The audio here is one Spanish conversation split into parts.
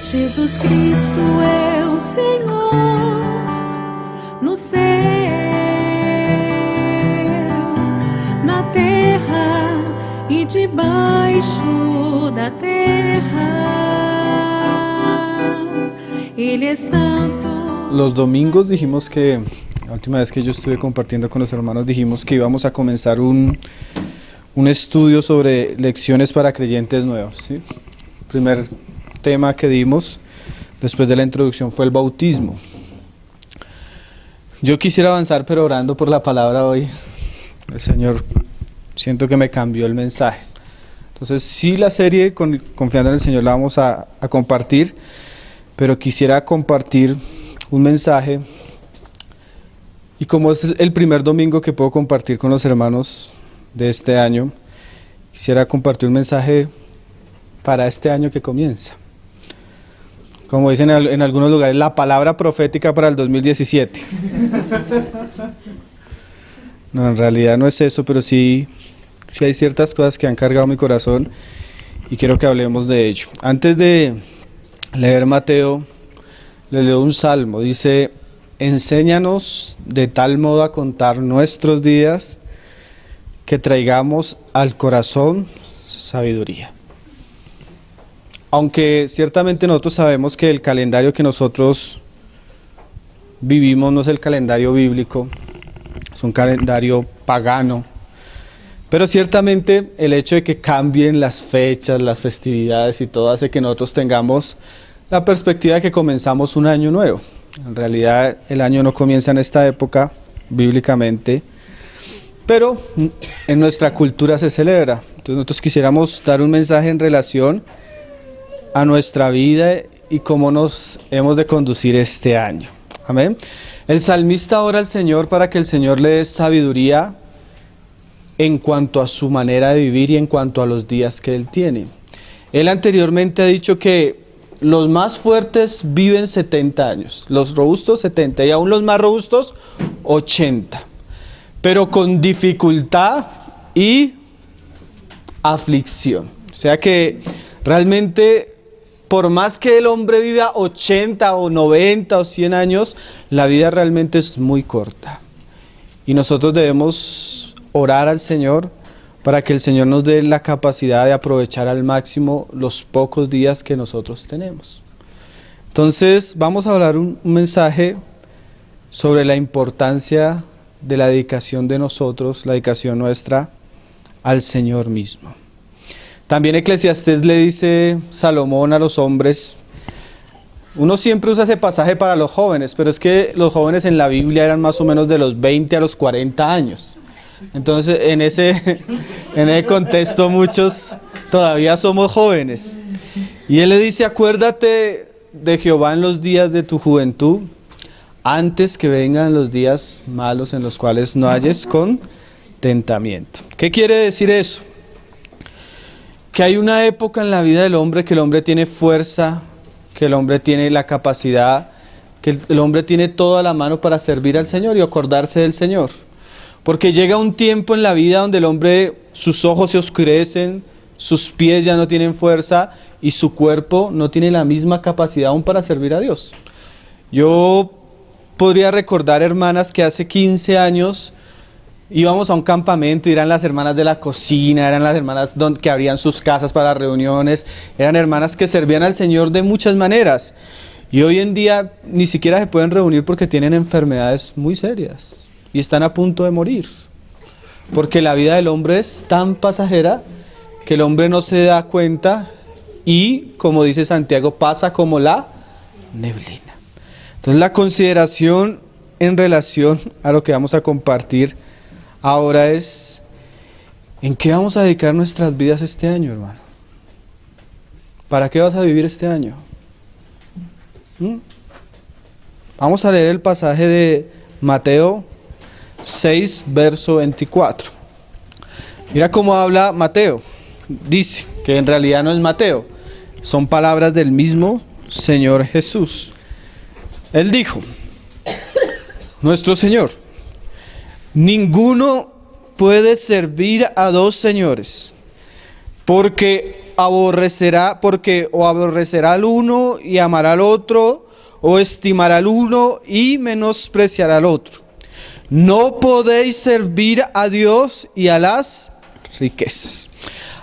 Jesus Cristo é o Senhor no céu, na terra e debaixo da terra. Ele é santo. Los domingos dijimos que, la última vez que yo estuve compartiendo con los hermanos, dijimos que íbamos a comenzar un estudio sobre lecciones para creyentes nuevos, ¿sí? El primer tema que dimos después de la introducción fue el bautismo. Yo quisiera avanzar, pero orando por la palabra hoy, el Señor siento que me cambió el mensaje. Entonces sí, la serie Confiando en el Señor la vamos a compartir, pero quisiera compartir un mensaje, y como es el primer domingo que puedo compartir con los hermanos de este año, quisiera compartir un mensaje para este año que comienza. Como dicen en algunos lugares, la palabra profética para el 2017. No, en realidad no es eso, pero sí hay ciertas cosas que han cargado mi corazón y quiero que hablemos de ello. Antes de leer Mateo, le leo un salmo. Dice: enséñanos de tal modo a contar nuestros días que traigamos al corazón sabiduría. Aunque ciertamente nosotros sabemos que el calendario que nosotros vivimos no es el calendario bíblico, es un calendario pagano, pero ciertamente el hecho de que cambien las fechas, las festividades y todo hace que nosotros tengamos la perspectiva de que comenzamos un año nuevo. En realidad el año no comienza en esta época bíblicamente, pero en nuestra cultura se celebra. Entonces nosotros quisiéramos dar un mensaje en relación a nuestra vida y cómo nos hemos de conducir este año. Amén. El salmista ora al Señor para que el Señor le dé sabiduría en cuanto a su manera de vivir y en cuanto a los días que él tiene. Él anteriormente ha dicho que los más fuertes viven 70 años, los robustos 70 y aún los más robustos 80, pero con dificultad y aflicción. O sea que realmente, por más que el hombre viva 80 o 90 o 100 años, la vida realmente es muy corta. Y nosotros debemos orar al Señor para que el Señor nos dé la capacidad de aprovechar al máximo los pocos días que nosotros tenemos. Entonces vamos a hablar un mensaje sobre la importancia de la dedicación de nosotros, la dedicación nuestra al Señor mismo. También Eclesiastés le dice Salomón a los hombres, uno siempre usa ese pasaje para los jóvenes, pero es que los jóvenes en la Biblia eran más o menos de los 20 a los 40 años. Entonces en ese contexto muchos todavía somos jóvenes. Y él le dice: acuérdate de Jehová en los días de tu juventud, antes que vengan los días malos en los cuales no halles contentamiento. ¿Qué quiere decir eso? Que hay una época en la vida del hombre que el hombre tiene fuerza, que el hombre tiene la capacidad, que el hombre tiene toda la mano para servir al Señor y acordarse del Señor. Porque llega un tiempo en la vida donde el hombre, sus ojos se oscurecen, sus pies ya no tienen fuerza y su cuerpo no tiene la misma capacidad aún para servir a Dios. Yo podría recordar hermanas que hace 15 años íbamos a un campamento y eran las hermanas de la cocina, eran las hermanas que abrían sus casas para reuniones, eran hermanas que servían al Señor de muchas maneras. Y hoy en día ni siquiera se pueden reunir porque tienen enfermedades muy serias y están a punto de morir. Porque la vida del hombre es tan pasajera que el hombre no se da cuenta y, como dice Santiago, pasa como la neblina. Entonces la consideración en relación a lo que vamos a compartir ahora es: ¿en qué vamos a dedicar nuestras vidas este año, hermano? ¿Para qué vas a vivir este año? Vamos a leer el pasaje de Mateo 6, verso 24. Mira cómo habla Mateo. Dice que en realidad no es Mateo, son palabras del mismo Señor Jesús. Él dijo, nuestro Señor: ninguno puede servir a dos señores, porque porque o aborrecerá al uno y amará al otro, o estimará al uno y menospreciará al otro. No podéis servir a Dios y a las riquezas.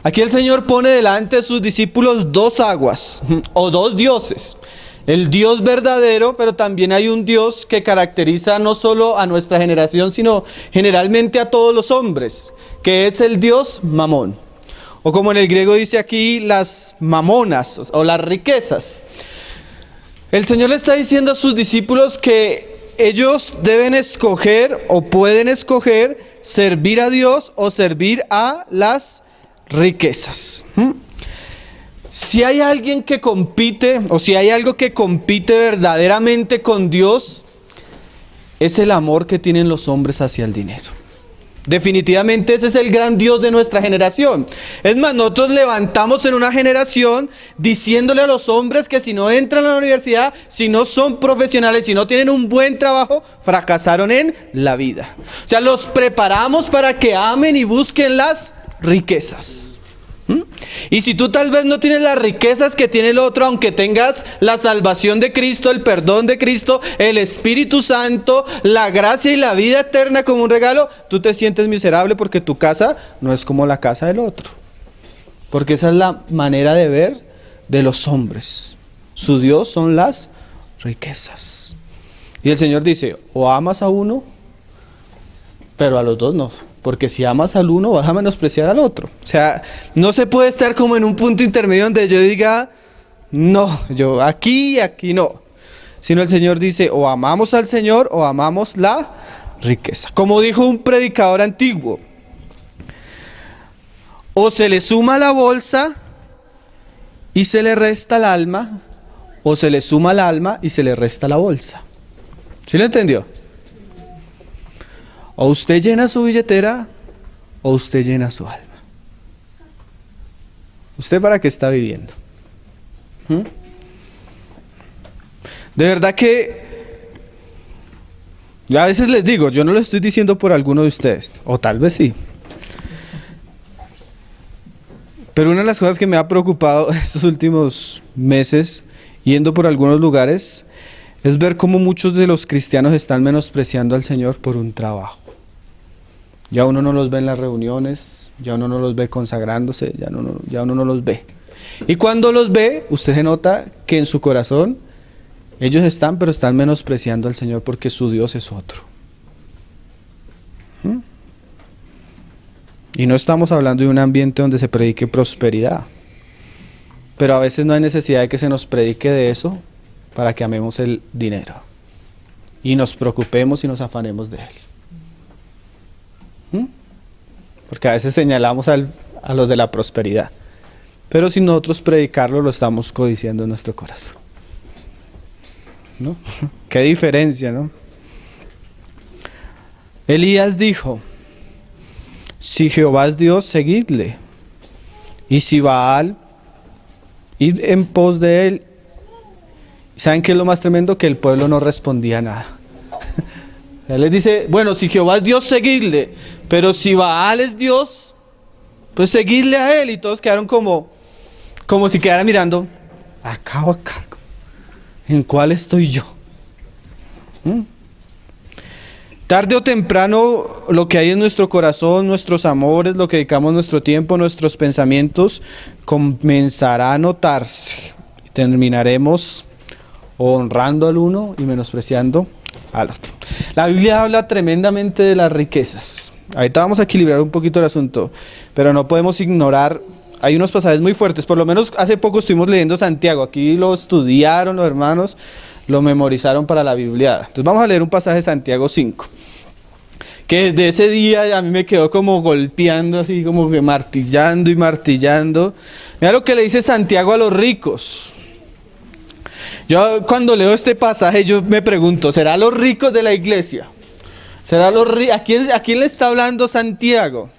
Aquí el Señor pone delante de sus discípulos dos aguas o dos dioses. El Dios verdadero, pero también hay un Dios que caracteriza no solo a nuestra generación, sino generalmente a todos los hombres, que es el Dios Mamón. O como en el griego dice aquí, las mamonas o las riquezas. El Señor le está diciendo a sus discípulos que ellos deben escoger o pueden escoger servir a Dios o servir a las riquezas. Si hay alguien que compite o si hay algo que compite verdaderamente con Dios, es el amor que tienen los hombres hacia el dinero. Definitivamente ese es el gran Dios de nuestra generación. Es más, nosotros levantamos en una generación diciéndole a los hombres que si no entran a la universidad, si no son profesionales, si no tienen un buen trabajo, fracasaron en la vida. O sea, los preparamos para que amen y busquen las riquezas. Y si tú tal vez no tienes las riquezas que tiene el otro, aunque tengas la salvación de Cristo, el perdón de Cristo, el Espíritu Santo, la gracia y la vida eterna como un regalo, tú te sientes miserable porque tu casa no es como la casa del otro. Porque esa es la manera de ver de los hombres. Su Dios son las riquezas. Y el Señor dice, o amas a uno, pero a los dos no. Porque si amas al uno, vas a menospreciar al otro. O sea, no se puede estar como en un punto intermedio donde yo diga, no, yo aquí y aquí no. Sino el Señor dice, o amamos al Señor o amamos la riqueza. Como dijo un predicador antiguo, o se le suma la bolsa y se le resta el alma, o se le suma el alma y se le resta la bolsa. ¿Sí lo entendió? O usted llena su billetera o usted llena su alma. ¿Usted para qué está viviendo? De verdad que yo a veces les digo, yo no lo estoy diciendo por alguno de ustedes, o tal vez sí. Pero una de las cosas que me ha preocupado estos últimos meses, yendo por algunos lugares, es ver cómo muchos de los cristianos están menospreciando al Señor por un trabajo. Ya uno no los ve en las reuniones, ya uno no los ve consagrándose, ya uno no los ve. Y cuando los ve, usted se nota que en su corazón ellos están, pero están menospreciando al Señor porque su Dios es otro. Y no estamos hablando de un ambiente donde se predique prosperidad, pero a veces no hay necesidad de que se nos predique de eso para que amemos el dinero y nos preocupemos y nos afanemos de él. Porque a veces señalamos a los de la prosperidad, pero sin nosotros predicarlo lo estamos codiciando en nuestro corazón, ¿no? Qué diferencia, ¿no? Elías dijo, si Jehová es Dios, seguidle, y si Baal, id en pos de él. ¿Saben qué es lo más tremendo? Que el pueblo no respondía nada. Él les dice, bueno, si Jehová es Dios, seguidle, pero si Baal es Dios, pues seguidle a él. Y todos quedaron como si quedaran mirando, acá o acá, ¿en cuál estoy yo? Tarde o temprano, lo que hay en nuestro corazón, nuestros amores, lo que dedicamos nuestro tiempo, nuestros pensamientos, comenzará a notarse. Terminaremos honrando al uno y menospreciando al otro. La Biblia habla tremendamente de las riquezas. Ahorita vamos a equilibrar un poquito el asunto, pero no podemos ignorar, hay unos pasajes muy fuertes. Por lo menos hace poco estuvimos leyendo Santiago, aquí lo estudiaron los hermanos, lo memorizaron para la Biblia. Entonces vamos a leer un pasaje de Santiago 5, que desde ese día a mí me quedó como golpeando, así como que martillando y martillando. Mira lo que le dice Santiago a los ricos. Yo cuando leo este pasaje yo me pregunto, ¿será a los ricos de la iglesia? ¿Será a quién le está hablando Santiago?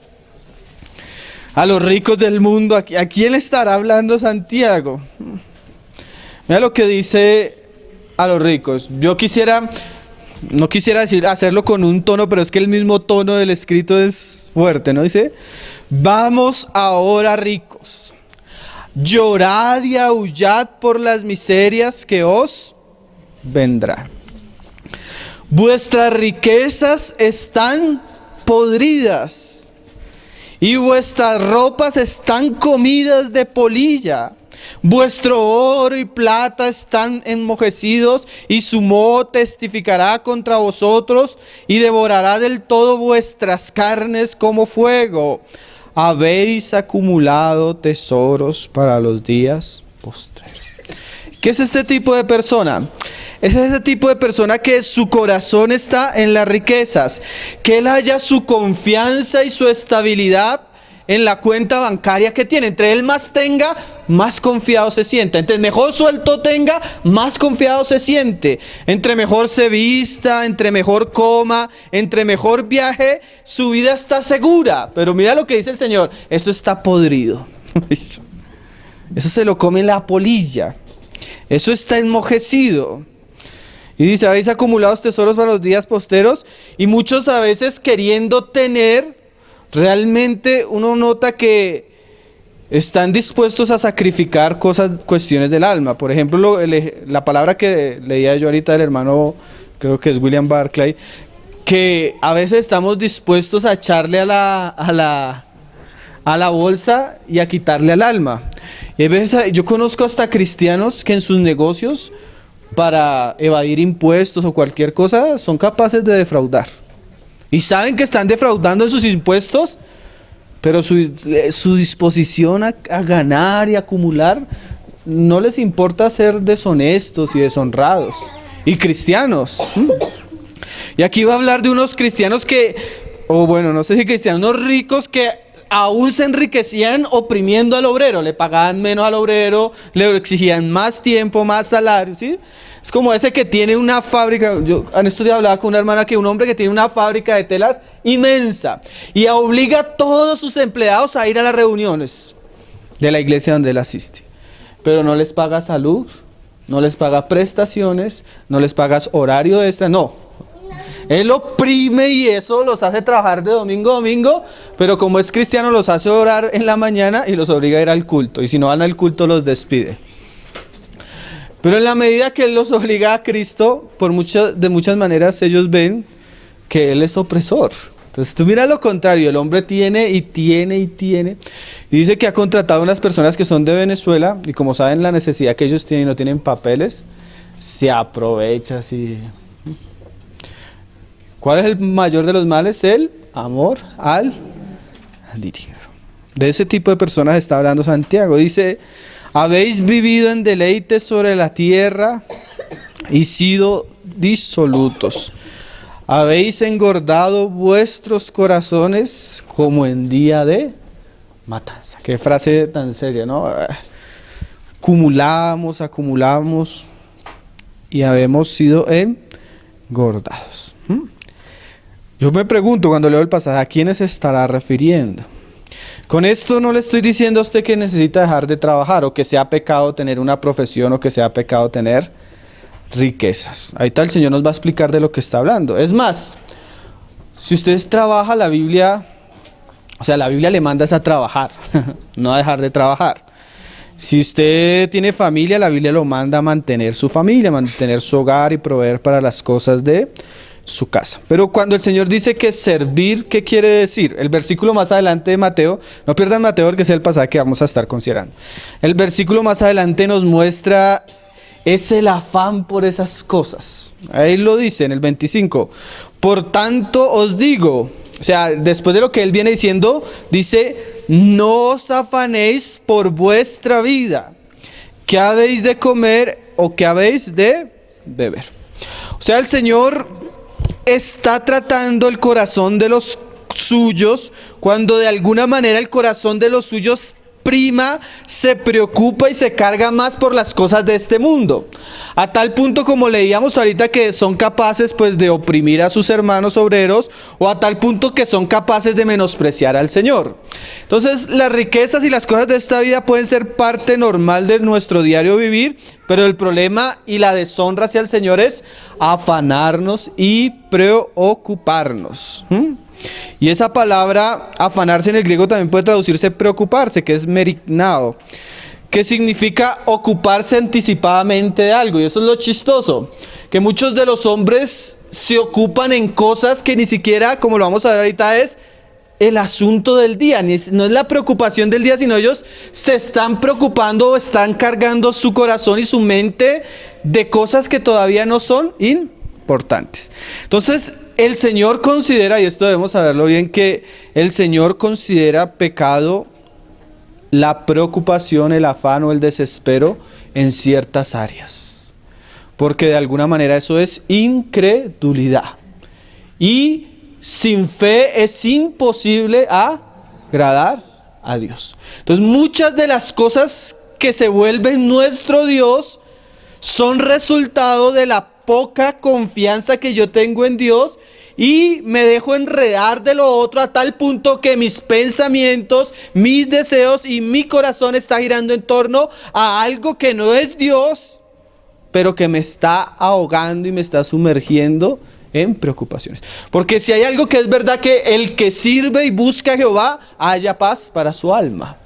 A los ricos del mundo, ¿a quién le estará hablando Santiago? Mira lo que dice a los ricos. Yo no quisiera hacerlo con un tono, pero es que el mismo tono del escrito es fuerte, ¿no? Dice, vamos ahora ricos, llorad y aullad por las miserias que os vendrán. Vuestras riquezas están podridas y vuestras ropas están comidas de polilla. Vuestro oro y plata están enmojecidos y su moho testificará contra vosotros y devorará del todo vuestras carnes como fuego. Habéis acumulado tesoros para los días postreros. ¿Qué es este tipo de persona? Es ese tipo de persona que su corazón está en las riquezas, que él haya su confianza y su estabilidad en la cuenta bancaria que tiene. Entre él más tenga, más confiado se siente. Entre mejor sueldo tenga, más confiado se siente. Entre mejor se vista, entre mejor coma, entre mejor viaje, su vida está segura. Pero mira lo que dice el Señor: eso está podrido. Eso se lo come la polilla. Eso está enmojecido. Y dice: habéis acumulado tesoros para los días posteros. Y muchos a veces queriendo tener, realmente uno nota que están dispuestos a sacrificar cuestiones del alma. Por ejemplo, la palabra que leía yo ahorita del hermano, creo que es William Barclay, que a veces estamos dispuestos a echarle a la bolsa y a quitarle al alma. Y a veces yo conozco hasta cristianos que en sus negocios, para evadir impuestos o cualquier cosa, son capaces de defraudar. Y saben que están defraudando en sus impuestos, pero su disposición a ganar y acumular, no les importa ser deshonestos y deshonrados. Y cristianos. Y aquí va a hablar de unos cristianos que, o bueno, no sé si cristianos, unos ricos que aún se enriquecían oprimiendo al obrero. Le pagaban menos al obrero, le exigían más tiempo, más salario, ¿sí? Es como ese que tiene una fábrica. Yo en estos días hablaba con una hermana que un hombre que tiene una fábrica de telas inmensa y obliga a todos sus empleados a ir a las reuniones de la iglesia donde él asiste, pero no les paga salud, no les paga prestaciones, no les paga horario extra, no. Él oprime y eso los hace trabajar de domingo a domingo, pero como es cristiano los hace orar en la mañana y los obliga a ir al culto, y si no van al culto los despide. Pero en la medida que él los obliga a Cristo, de muchas maneras ellos ven que él es opresor. Entonces tú mira lo contrario: el hombre tiene y tiene y tiene. Y dice que ha contratado a unas personas que son de Venezuela, y como saben la necesidad que ellos tienen y no tienen papeles, se aprovecha así. ¿Cuál es el mayor de los males? El amor al dinero. De ese tipo de personas está hablando Santiago. Dice: habéis vivido en deleites sobre la tierra y sido disolutos. Habéis engordado vuestros corazones como en día de matanza. Qué frase tan seria, ¿no? Acumulamos y habemos sido engordados. Yo me pregunto cuando leo el pasaje, ¿a quiénes se estará refiriendo? Con esto no le estoy diciendo a usted que necesita dejar de trabajar, o que sea pecado tener una profesión, o que sea pecado tener riquezas. Ahorita el Señor nos va a explicar de lo que está hablando. Es más, si usted trabaja, la Biblia le manda a trabajar, no a dejar de trabajar. Si usted tiene familia, la Biblia lo manda a mantener su familia, mantener su hogar y proveer para las cosas de su casa. Pero cuando el Señor dice que servir, ¿qué quiere decir? El versículo más adelante de Mateo, no pierdan Mateo porque es el pasaje que vamos a estar considerando. El versículo más adelante nos muestra el afán por esas cosas. Ahí lo dice en el 25. Por tanto os digo, o sea, después de lo que él viene diciendo, dice: no os afanéis por vuestra vida, qué habéis de comer o qué habéis de beber. O sea, el Señor está tratando el corazón de los suyos cuando de alguna manera el corazón de los suyos prima, se preocupa y se carga más por las cosas de este mundo, a tal punto, como leíamos ahorita, que son capaces pues de oprimir a sus hermanos obreros, o a tal punto que son capaces de menospreciar al Señor. Entonces las riquezas y las cosas de esta vida pueden ser parte normal de nuestro diario vivir, pero el problema y la deshonra hacia el Señor es afanarnos y preocuparnos. Y esa palabra afanarse en el griego también puede traducirse preocuparse, que es merignao, que significa ocuparse anticipadamente de algo. Y eso es lo chistoso, que muchos de los hombres se ocupan en cosas que ni siquiera, como lo vamos a ver ahorita, es el asunto del día, no es la preocupación del día, sino ellos se están preocupando o están cargando su corazón y su mente de cosas que todavía no son importantes. Entonces, el Señor considera, y esto debemos saberlo bien, que el Señor considera pecado la preocupación, el afán o el desespero en ciertas áreas, porque de alguna manera eso es incredulidad. Y sin fe es imposible agradar a Dios. Entonces, muchas de las cosas que se vuelven nuestro Dios son resultado de la poca confianza que yo tengo en Dios y me dejo enredar de lo otro a tal punto que mis pensamientos, mis deseos y mi corazón está girando en torno a algo que no es Dios, pero que me está ahogando y me está sumergiendo en preocupaciones. Porque si hay algo que es verdad, que el que sirve y busca a Jehová haya paz para su alma.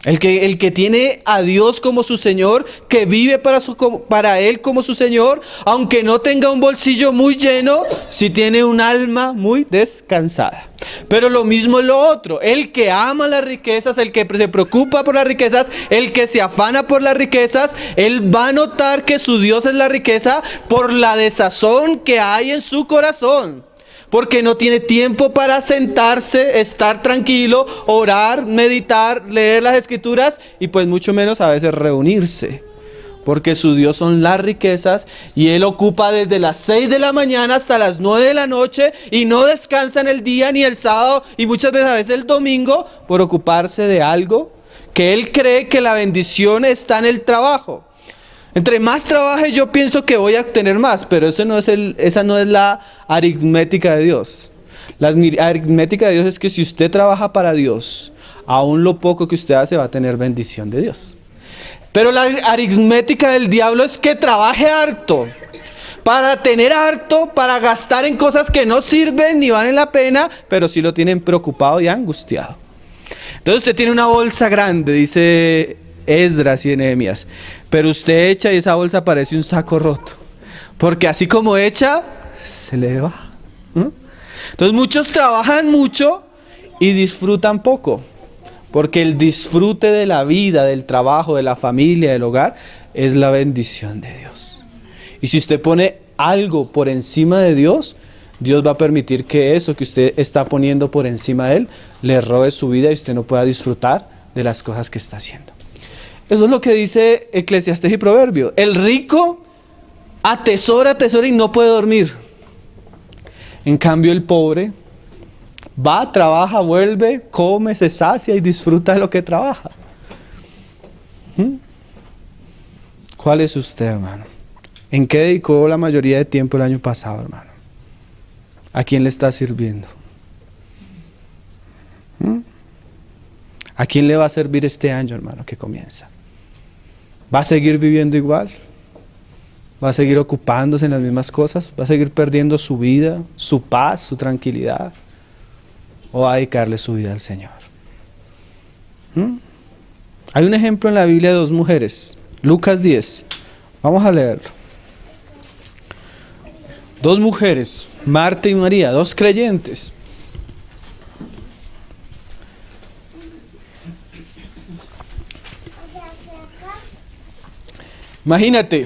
El que tiene a Dios como su Señor, que vive para Él como su Señor, aunque no tenga un bolsillo muy lleno, si tiene un alma muy descansada. Pero lo mismo es lo otro, el que ama las riquezas, el que se preocupa por las riquezas, el que se afana por las riquezas, él va a notar que su Dios es la riqueza por la desazón que hay en su corazón. Porque no tiene tiempo para sentarse, estar tranquilo, orar, meditar, leer las escrituras y pues mucho menos a veces reunirse. Porque su Dios son las riquezas y Él ocupa desde las 6 de la mañana hasta las 9 de la noche y no descansa en el día ni el sábado y muchas veces a veces el domingo por ocuparse de algo que Él cree que la bendición está en el trabajo. Entre más trabaje yo pienso que voy a obtener más, pero esa no es la aritmética de Dios. La aritmética de Dios es que si usted trabaja para Dios, aún lo poco que usted hace va a tener bendición de Dios. Pero la aritmética del diablo es que trabaje harto, para tener harto, para gastar en cosas que no sirven ni valen la pena, pero sí lo tienen preocupado y angustiado. Entonces usted tiene una bolsa grande, dice Esdras y Nehemías, pero usted echa y esa bolsa parece un saco roto, porque así como echa, se le va. Entonces muchos trabajan mucho y disfrutan poco, porque el disfrute de la vida, del trabajo, de la familia, del hogar, es la bendición de Dios. Y si usted pone algo por encima de Dios, Dios va a permitir que eso que usted está poniendo por encima de Él, le robe su vida y usted no pueda disfrutar de las cosas que está haciendo. Eso es lo que dice Eclesiastés y Proverbios. El rico atesora y no puede dormir. En cambio el pobre va, trabaja, vuelve, come, se sacia y disfruta de lo que trabaja. ¿Cuál es usted, hermano? ¿En qué dedicó la mayoría de tiempo el año pasado, hermano? ¿A quién le está sirviendo? ¿A quién le va a servir este año, hermano, que comienza? ¿Va a seguir viviendo igual? ¿Va a seguir ocupándose en las mismas cosas? ¿Va a seguir perdiendo su vida, su paz, su tranquilidad? ¿O va a dedicarle su vida al Señor? Hay un ejemplo en la Biblia de dos mujeres. Lucas 10. Vamos a leerlo. Dos mujeres, Marta y María, dos creyentes. Imagínate,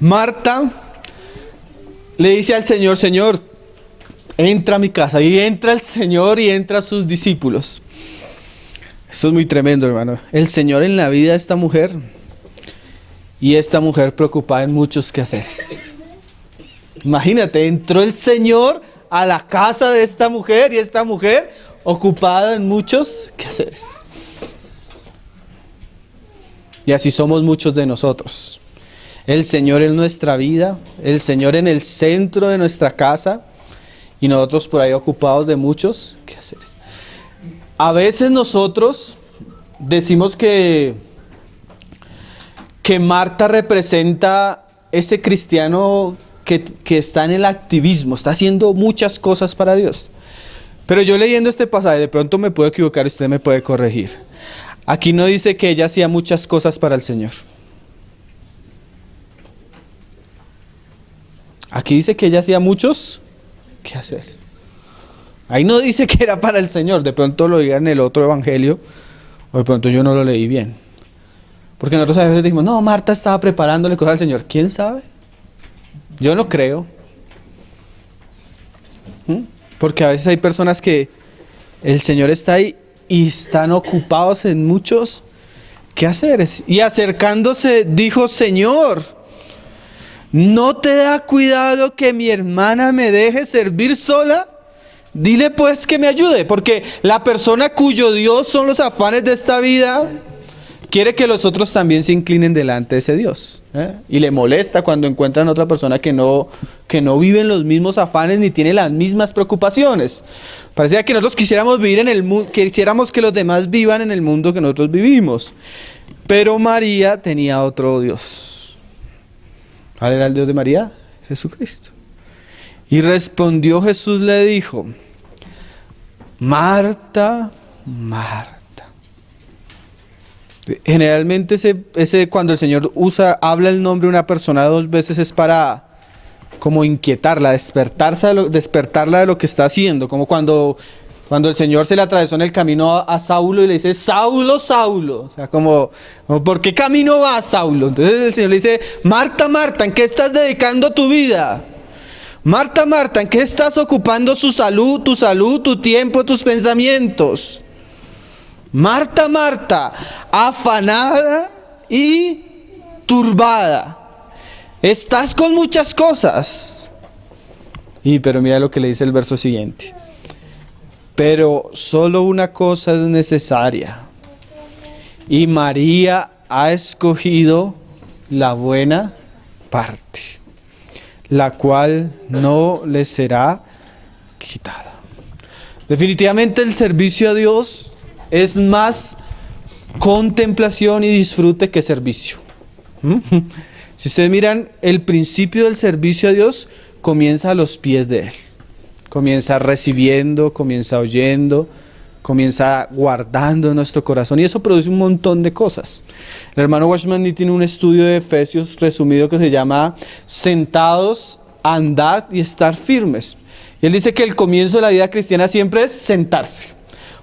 Marta le dice al Señor, Señor, entra a mi casa. Y entra el Señor y entra a sus discípulos. Esto es muy tremendo, hermano. El Señor en la vida de esta mujer y esta mujer preocupada en muchos quehaceres. Imagínate, entró el Señor a la casa de esta mujer y esta mujer ocupada en muchos quehaceres. Y así somos muchos de nosotros. El Señor en nuestra vida, el Señor en el centro de nuestra casa y nosotros por ahí ocupados de muchos quehaceres. A veces nosotros decimos que Marta representa ese cristiano que está en el activismo, está haciendo muchas cosas para Dios. Pero yo leyendo este pasaje, de pronto me puedo equivocar, usted me puede corregir. Aquí no dice que ella hacía muchas cosas para el Señor. Aquí dice que ella hacía muchos quehaceres. Ahí no dice que era para el Señor. De pronto lo diga en el otro evangelio, o de pronto yo no lo leí bien. Porque nosotros a veces decimos, no, Marta estaba preparándole cosas al Señor. ¿Quién sabe? Yo no creo. Porque a veces hay personas que el Señor está ahí y están ocupados en muchos quehaceres. Y acercándose dijo, Señor, ¿no te da cuidado que mi hermana me deje servir sola? Dile pues que me ayude, porque la persona cuyo Dios son los afanes de esta vida quiere que los otros también se inclinen delante de ese Dios. Y le molesta cuando encuentran otra persona que no vive en los mismos afanes ni tiene las mismas preocupaciones. Parecía que nosotros quisiéramos vivir en el mundo, quisiéramos que los demás vivan en el mundo que nosotros vivimos. Pero María tenía otro Dios. ¿Cuál era el Dios de María? Jesucristo. Y respondió Jesús, le dijo, Marta, Marta. Generalmente cuando el Señor habla el nombre de una persona 2 veces es para como inquietarla, despertarla de lo que está haciendo. Como cuando el Señor se le atravesó en el camino a Saulo y le dice, Saulo, Saulo. O sea, como ¿por qué camino va Saulo? Entonces el Señor le dice, Marta, Marta, ¿en qué estás dedicando tu vida? Marta, Marta, ¿en qué estás ocupando tu salud, tu tiempo, tus pensamientos? Marta, Marta, afanada y turbada. Estás con muchas cosas. Pero mira lo que le dice el verso siguiente. Pero solo una cosa es necesaria. Y María ha escogido la buena parte, la cual no le será quitada. Definitivamente el servicio a Dios es más contemplación y disfrute que servicio. Si ustedes miran, el principio del servicio a Dios comienza a los pies de Él. Comienza recibiendo, comienza oyendo, comienza guardando en nuestro corazón. Y eso produce un montón de cosas. El hermano Watchman Nee tiene un estudio de Efesios resumido que se llama Sentados, andad y estar firmes. Y él dice que el comienzo de la vida cristiana siempre es sentarse.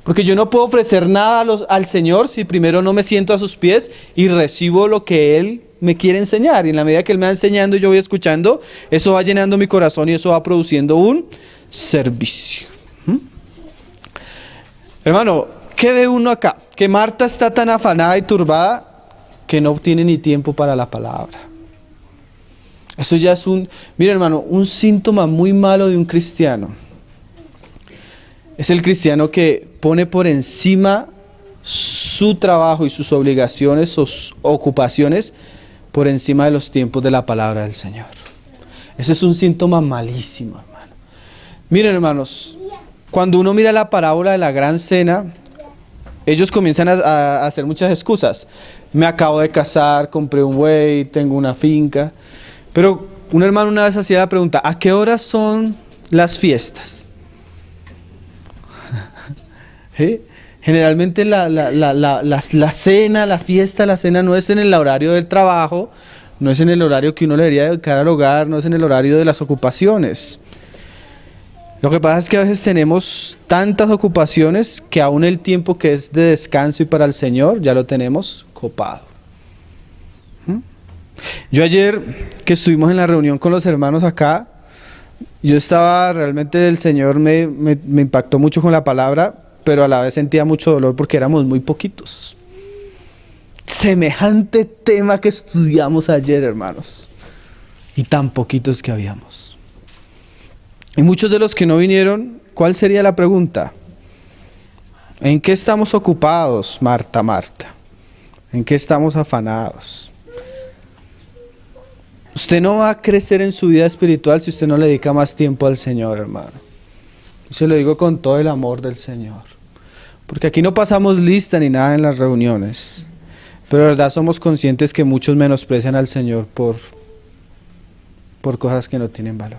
Porque yo no puedo ofrecer nada al Señor si primero no me siento a sus pies y recibo lo que Él me quiere enseñar. Y en la medida que Él me va enseñando y yo voy escuchando, eso va llenando mi corazón y eso va produciendo un servicio. Hermano, ¿qué ve uno acá? Que Marta está tan afanada y turbada que no tiene ni tiempo para la palabra. Eso ya es mira hermano, un síntoma muy malo de un cristiano. Es el cristiano que pone por encima su trabajo y sus obligaciones, sus ocupaciones, por encima de los tiempos de la palabra del Señor. Ese es un síntoma malísimo, hermano. Miren, hermanos, cuando uno mira la parábola de la gran cena, ellos comienzan a hacer muchas excusas. Me acabo de casar, compré un buey, tengo una finca. Pero un hermano una vez hacía la pregunta, ¿a qué horas son las fiestas? ¿Sí? Generalmente la cena, la fiesta, la cena no es en el horario del trabajo, no es en el horario que uno le debería dedicar al hogar, no es en el horario de las ocupaciones. Lo que pasa es que a veces tenemos tantas ocupaciones que aún el tiempo que es de descanso y para el Señor ya lo tenemos copado. Yo ayer que estuvimos en la reunión con los hermanos acá, yo estaba realmente, el Señor me impactó mucho con la palabra, pero a la vez sentía mucho dolor porque éramos muy poquitos. Semejante tema que estudiamos ayer, hermanos, y tan poquitos que habíamos. Y muchos de los que no vinieron, ¿cuál sería la pregunta? ¿En qué estamos ocupados, Marta, Marta? ¿En qué estamos afanados? Usted no va a crecer en su vida espiritual si usted no le dedica más tiempo al Señor, hermano. Y se lo digo con todo el amor del Señor. Porque aquí no pasamos lista ni nada en las reuniones. Pero de verdad somos conscientes que muchos menosprecian al Señor por cosas que no tienen valor.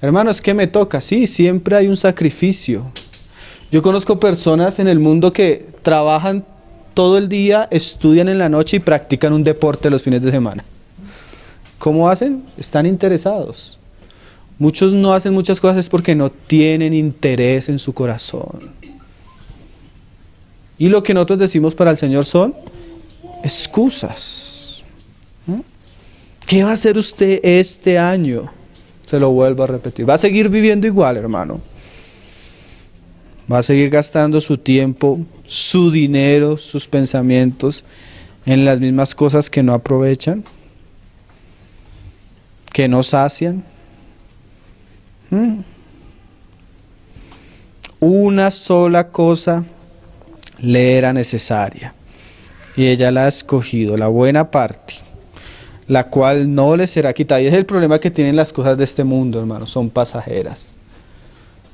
Hermanos, ¿qué me toca? Sí, siempre hay un sacrificio. Yo conozco personas en el mundo que trabajan todo el día, estudian en la noche y practican un deporte los fines de semana. ¿Cómo hacen? Están interesados. Muchos no hacen muchas cosas es porque no tienen interés en su corazón. Y lo que nosotros decimos para el Señor son excusas. ¿Qué va a hacer usted este año? Se lo vuelvo a repetir. Va a seguir viviendo igual, hermano. Va a seguir gastando su tiempo, su dinero, sus pensamientos en las mismas cosas que no aprovechan, que no sacian. Una sola cosa le era necesaria y ella la ha escogido, la buena parte, la cual no le será quitada. Y es el problema que tienen las cosas de este mundo, hermano, son pasajeras.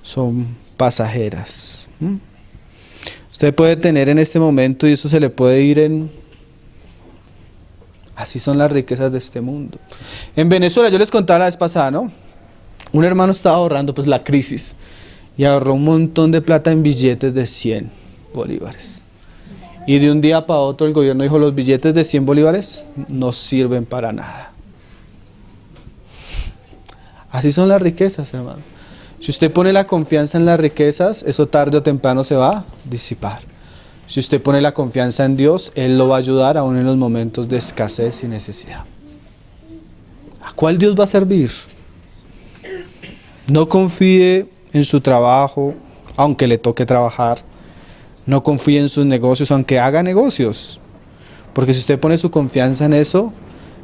Son pasajeras. Usted puede tener en este momento y eso se le puede ir en... Así son las riquezas de este mundo. En Venezuela, yo les contaba la vez pasada, ¿no? Un hermano estaba ahorrando pues la crisis y ahorró un montón de plata en billetes de 100 bolívares. Y de un día para otro el gobierno dijo, los billetes de 100 bolívares no sirven para nada. Así son las riquezas, hermano. Si usted pone la confianza en las riquezas, eso tarde o temprano se va a disipar. Si usted pone la confianza en Dios, Él lo va a ayudar aún en los momentos de escasez y necesidad. ¿A cuál Dios va a servir? No confíe en su trabajo, aunque le toque trabajar. No confíe en sus negocios, aunque haga negocios. Porque si usted pone su confianza en eso,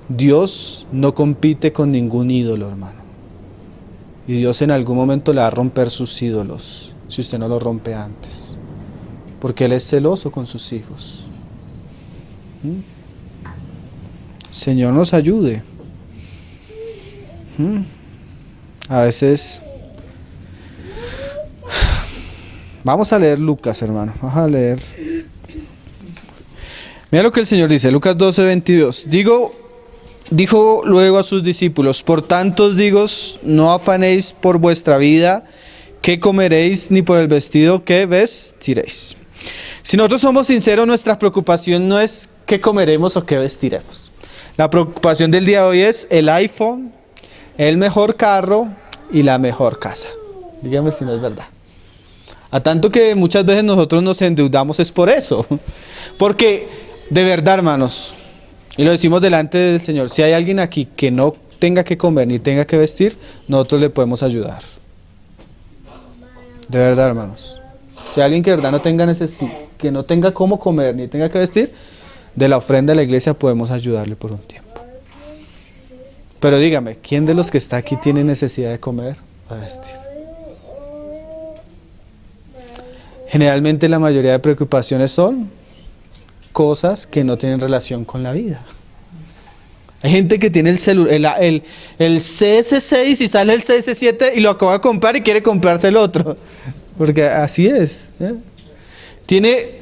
Dios no compite con ningún ídolo, hermano. Y Dios en algún momento le va a romper sus ídolos, si usted no lo rompe antes. Porque Él es celoso con sus hijos. Señor nos ayude. A veces... Vamos a leer Lucas, hermano. Vamos a leer. Mira lo que el Señor dice, Lucas 12:22. Dijo luego a sus discípulos, por tanto os digo, no afanéis por vuestra vida, qué comeréis, ni por el vestido que vestiréis. Si nosotros somos sinceros, nuestra preocupación no es qué comeremos o qué vestiremos. La preocupación del día de hoy es el iPhone, el mejor carro y la mejor casa. Dígame si no es verdad. A tanto que muchas veces nosotros nos endeudamos es por eso. Porque, de verdad, hermanos, y lo decimos delante del Señor, si hay alguien aquí que no tenga que comer ni tenga que vestir, nosotros le podemos ayudar. De verdad, hermanos. Si hay alguien que de verdad no tenga que no tenga cómo comer ni tenga que vestir, de la ofrenda de la iglesia podemos ayudarle por un tiempo. Pero dígame, ¿quién de los que está aquí tiene necesidad de comer o de vestir? Generalmente la mayoría de preocupaciones son cosas que no tienen relación con la vida. Hay gente que tiene el CS6 y sale el CS7 y lo acaba de comprar y quiere comprarse el otro. Porque así es. Tiene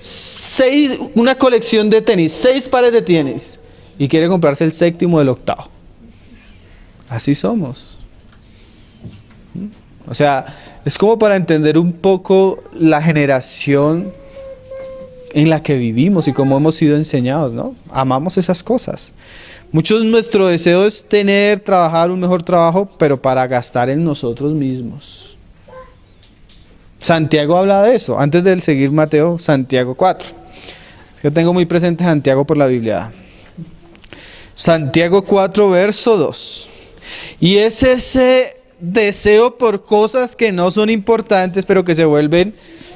una colección de tenis, 6 pares de tenis y quiere comprarse el 7º o el 8º. Así somos. O sea, es como para entender un poco la generación en la que vivimos y cómo hemos sido enseñados, ¿no? Amamos esas cosas. Muchos nuestro deseo es trabajar un mejor trabajo, pero para gastar en nosotros mismos. Santiago habla de eso. Antes de seguir Mateo, Santiago 4. Es que tengo muy presente Santiago por la Biblia. Santiago 4, verso 2. Y es ese deseo por cosas que no son importantes, pero que se vuelven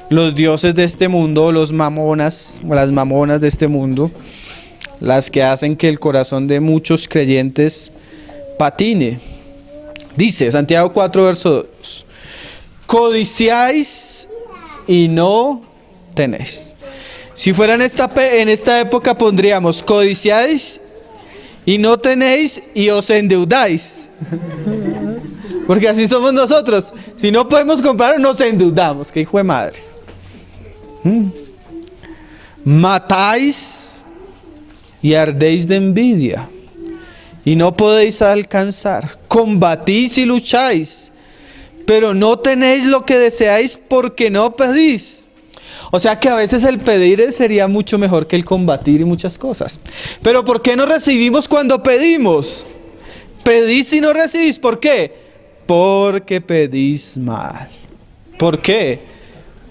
los dioses de este mundo, los mamonas o las mamonas de este mundo, las que hacen que el corazón de muchos creyentes patine. Dice Santiago 4, verso 2. Codiciáis y no tenéis. Si fuera en esta época pondríamos codiciáis y no tenéis y os endeudáis. Porque así somos nosotros. Si no podemos comprar, nos endeudamos. ¡Qué hijo de madre! Matáis y ardéis de envidia y no podéis alcanzar. Combatís y lucháis, pero no tenéis lo que deseáis porque no pedís. O sea que a veces el pedir sería mucho mejor que el combatir y muchas cosas. Pero ¿por qué no recibimos cuando pedimos? Pedís y no recibís. ¿Por qué? Porque pedís mal. ¿Por qué?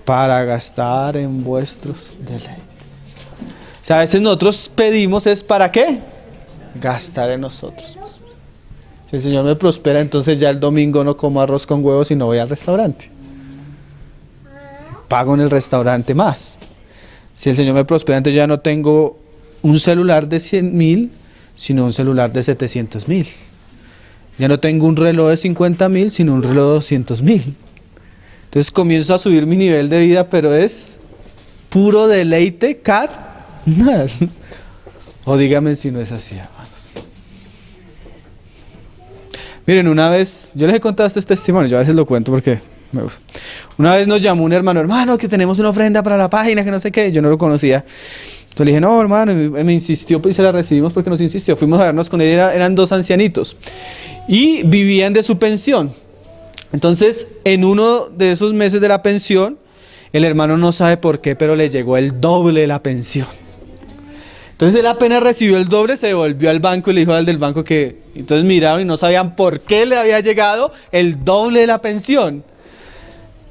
Para gastar en vuestros deleites. O sea, a veces nosotros pedimos es ¿para qué? Gastar en nosotros. Si el Señor me prospera, entonces ya el domingo no como arroz con huevos y no voy al restaurante. Pago en el restaurante más. Si el Señor me prospera, entonces ya no tengo un celular de 100,000, sino un celular de 700,000. Ya no tengo un reloj de 50,000, sino un reloj de 200,000. Entonces comienzo a subir mi nivel de vida, pero es puro deleite carnal. O dígame si no es así, hermanos. Miren, una vez, yo les he contado este testimonio, yo a veces lo cuento porque me gusta. Una vez nos llamó un hermano, que tenemos una ofrenda para la página, que no sé qué, yo no lo conocía. Entonces le dije, no, hermano, y me insistió, pues, y se la recibimos porque nos insistió. Fuimos a vernos con él, eran dos ancianitos y vivían de su pensión. Entonces, en uno de esos meses de la pensión, el hermano no sabe por qué, pero le llegó el doble de la pensión. Entonces él apenas recibió el doble, se devolvió al banco y le dijo al del banco que... Entonces miraron y no sabían por qué le había llegado el doble de la pensión.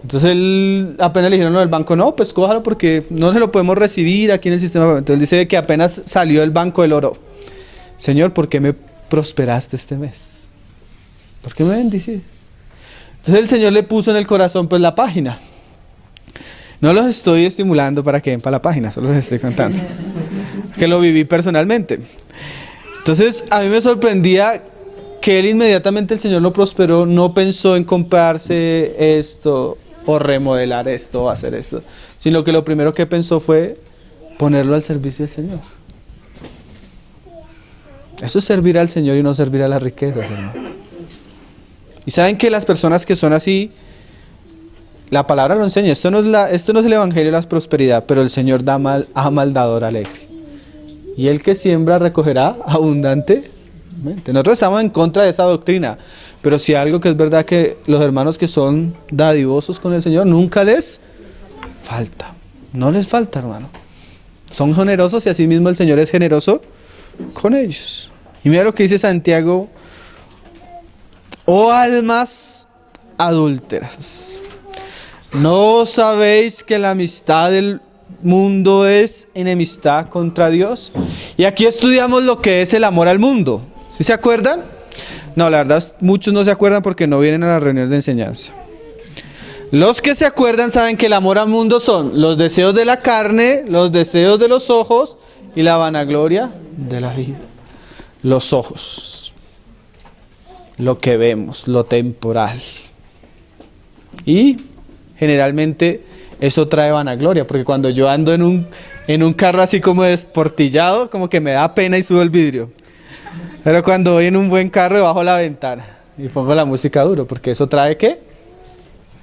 Entonces él apenas le dijeron al banco, no, pues cójalo porque no se lo podemos recibir aquí en el sistema. Entonces él dice que apenas salió del banco del oro. Señor, ¿por qué me prosperaste este mes? ¿Por qué me bendiciste? Entonces el Señor le puso en el corazón pues la página. No los estoy estimulando para que den para la página, solo les estoy contando. Que lo viví personalmente. Entonces a mí me sorprendía que él inmediatamente el Señor lo prosperó, no pensó en comprarse esto o remodelar esto o hacer esto, sino que lo primero que pensó fue ponerlo al servicio del Señor. Eso es servir al Señor y no servir a las riquezas, hermano. Y saben que las personas que son así, la palabra lo enseña, esto no es el evangelio de la prosperidad, pero el Señor ama al dador alegre. Y el que siembra recogerá abundantemente. Nosotros estamos en contra de esa doctrina, pero si algo que es verdad que los hermanos que son dadivosos con el Señor, nunca les falta. No les falta, hermano. Son generosos y así mismo el Señor es generoso con ellos. Y mira lo que dice Santiago: oh almas adúlteras, ¿no sabéis que la amistad del mundo es enemistad contra Dios? Y aquí estudiamos lo que es el amor al mundo. ¿Sí se acuerdan? No, la verdad muchos no se acuerdan porque no vienen a las reuniones de enseñanza. Los que se acuerdan saben que el amor al mundo son los deseos de la carne, los deseos de los ojos y la vanagloria de la vida. Los ojos, lo que vemos, lo temporal. Y generalmente eso trae vanagloria, porque cuando yo ando en un carro así como desportillado, como que me da pena y subo el vidrio. Pero cuando voy en un buen carro, bajo la ventana y pongo la música duro, porque eso trae ¿qué?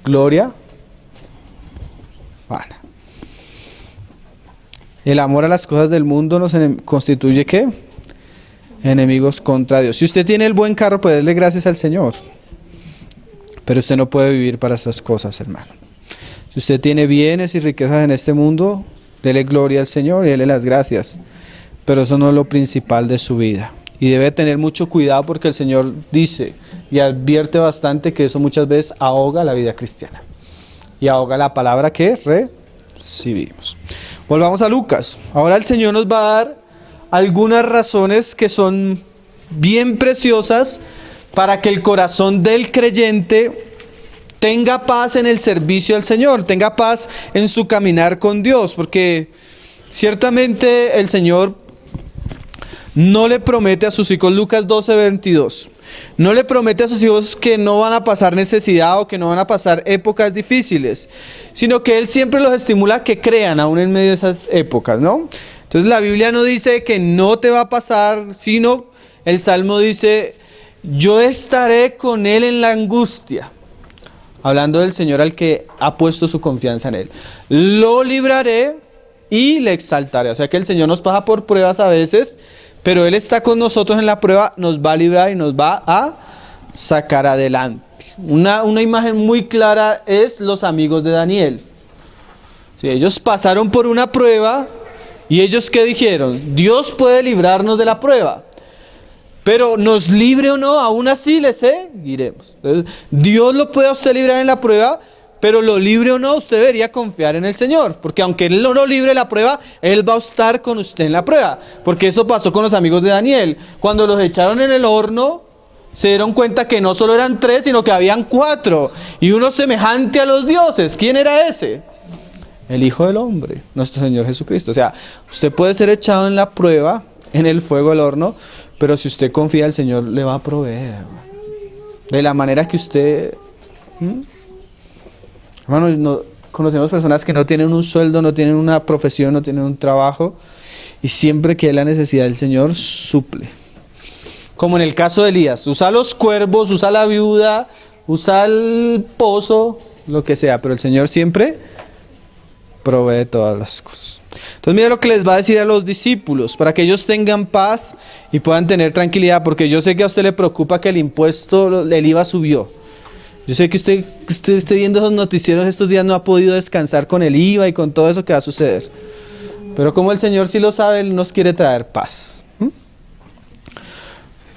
Gloria vana. El amor a las cosas del mundo nos constituye ¿qué? Enemigos contra Dios. Si usted tiene el buen carro, pues déle gracias al Señor. Pero usted no puede vivir para esas cosas, hermano. Si usted tiene bienes y riquezas en este mundo, dele gloria al Señor y dele las gracias. Pero eso no es lo principal de su vida. Y debe tener mucho cuidado porque el Señor dice y advierte bastante que eso muchas veces ahoga la vida cristiana. Y ahoga la palabra que recibimos. Volvamos a Lucas. Ahora el Señor nos va a dar algunas razones que son bien preciosas para que el corazón del creyente tenga paz en el servicio al Señor, tenga paz en su caminar con Dios, porque ciertamente el Señor no le promete a sus hijos, Lucas 12:22, no le promete a sus hijos que no van a pasar necesidad o que no van a pasar épocas difíciles, sino que Él siempre los estimula a que crean aún en medio de esas épocas, ¿no? Entonces la Biblia no dice que no te va a pasar, sino el Salmo dice: yo estaré con él en la angustia. Hablando del Señor al que ha puesto su confianza en él. Lo libraré y le exaltaré. O sea que el Señor nos pasa por pruebas a veces, pero Él está con nosotros en la prueba, nos va a librar y nos va a sacar adelante. Una imagen muy clara es los amigos de Daniel. Sí, ellos pasaron por una prueba y ellos ¿qué dijeron? Dios puede librarnos de la prueba. Pero nos libre o no, aún así le seguiremos. Entonces, Dios lo puede a usted librar en la prueba, pero lo libre o no, usted debería confiar en el Señor. Porque aunque Él no lo libre la prueba, Él va a estar con usted en la prueba. Porque eso pasó con los amigos de Daniel. Cuando los echaron en el horno, se dieron cuenta que no solo eran 3, sino que habían 4. Y uno semejante a los dioses. ¿Quién era ese? El Hijo del Hombre, nuestro Señor Jesucristo. O sea, usted puede ser echado en la prueba, en el fuego del horno, pero si usted confía, el Señor le va a proveer. De la manera que usted... Hermano, no, conocemos personas que no tienen un sueldo, no tienen una profesión, no tienen un trabajo, y siempre que hay la necesidad, el Señor suple. Como en el caso de Elías, usa los cuervos, usa la viuda, usa el pozo, lo que sea, pero el Señor siempre provee todas las cosas. Entonces mira lo que les va a decir a los discípulos, para que ellos tengan paz y puedan tener tranquilidad, porque yo sé que a usted le preocupa que el impuesto, el IVA subió. Yo sé que usted esté viendo esos noticieros estos días, no ha podido descansar con el IVA y con todo eso que va a suceder. Pero como el Señor sí lo sabe, Él nos quiere traer paz.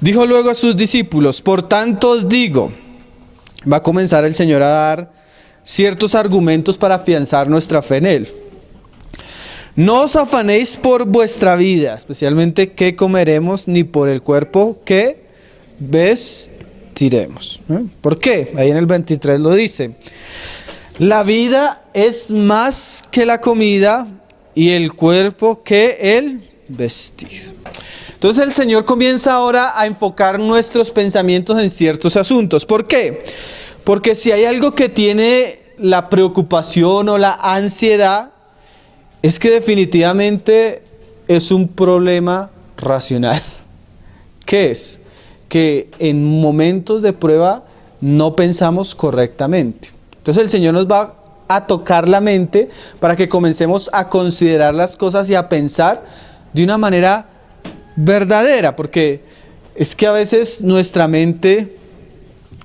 Dijo luego a sus discípulos, por tanto os digo, va a comenzar el Señor a dar ciertos argumentos para afianzar nuestra fe en Él. No os afanéis por vuestra vida, especialmente qué comeremos, ni por el cuerpo que vestiremos. ¿Por qué? Ahí en el 23 lo dice. La vida es más que la comida y el cuerpo que el vestido. Entonces el Señor comienza ahora a enfocar nuestros pensamientos en ciertos asuntos. ¿Por qué? Porque si hay algo que tiene la preocupación o la ansiedad, es que definitivamente es un problema racional. ¿Qué es? Que en momentos de prueba no pensamos correctamente. Entonces el Señor nos va a tocar la mente para que comencemos a considerar las cosas y a pensar de una manera verdadera, porque es que a veces nuestra mente,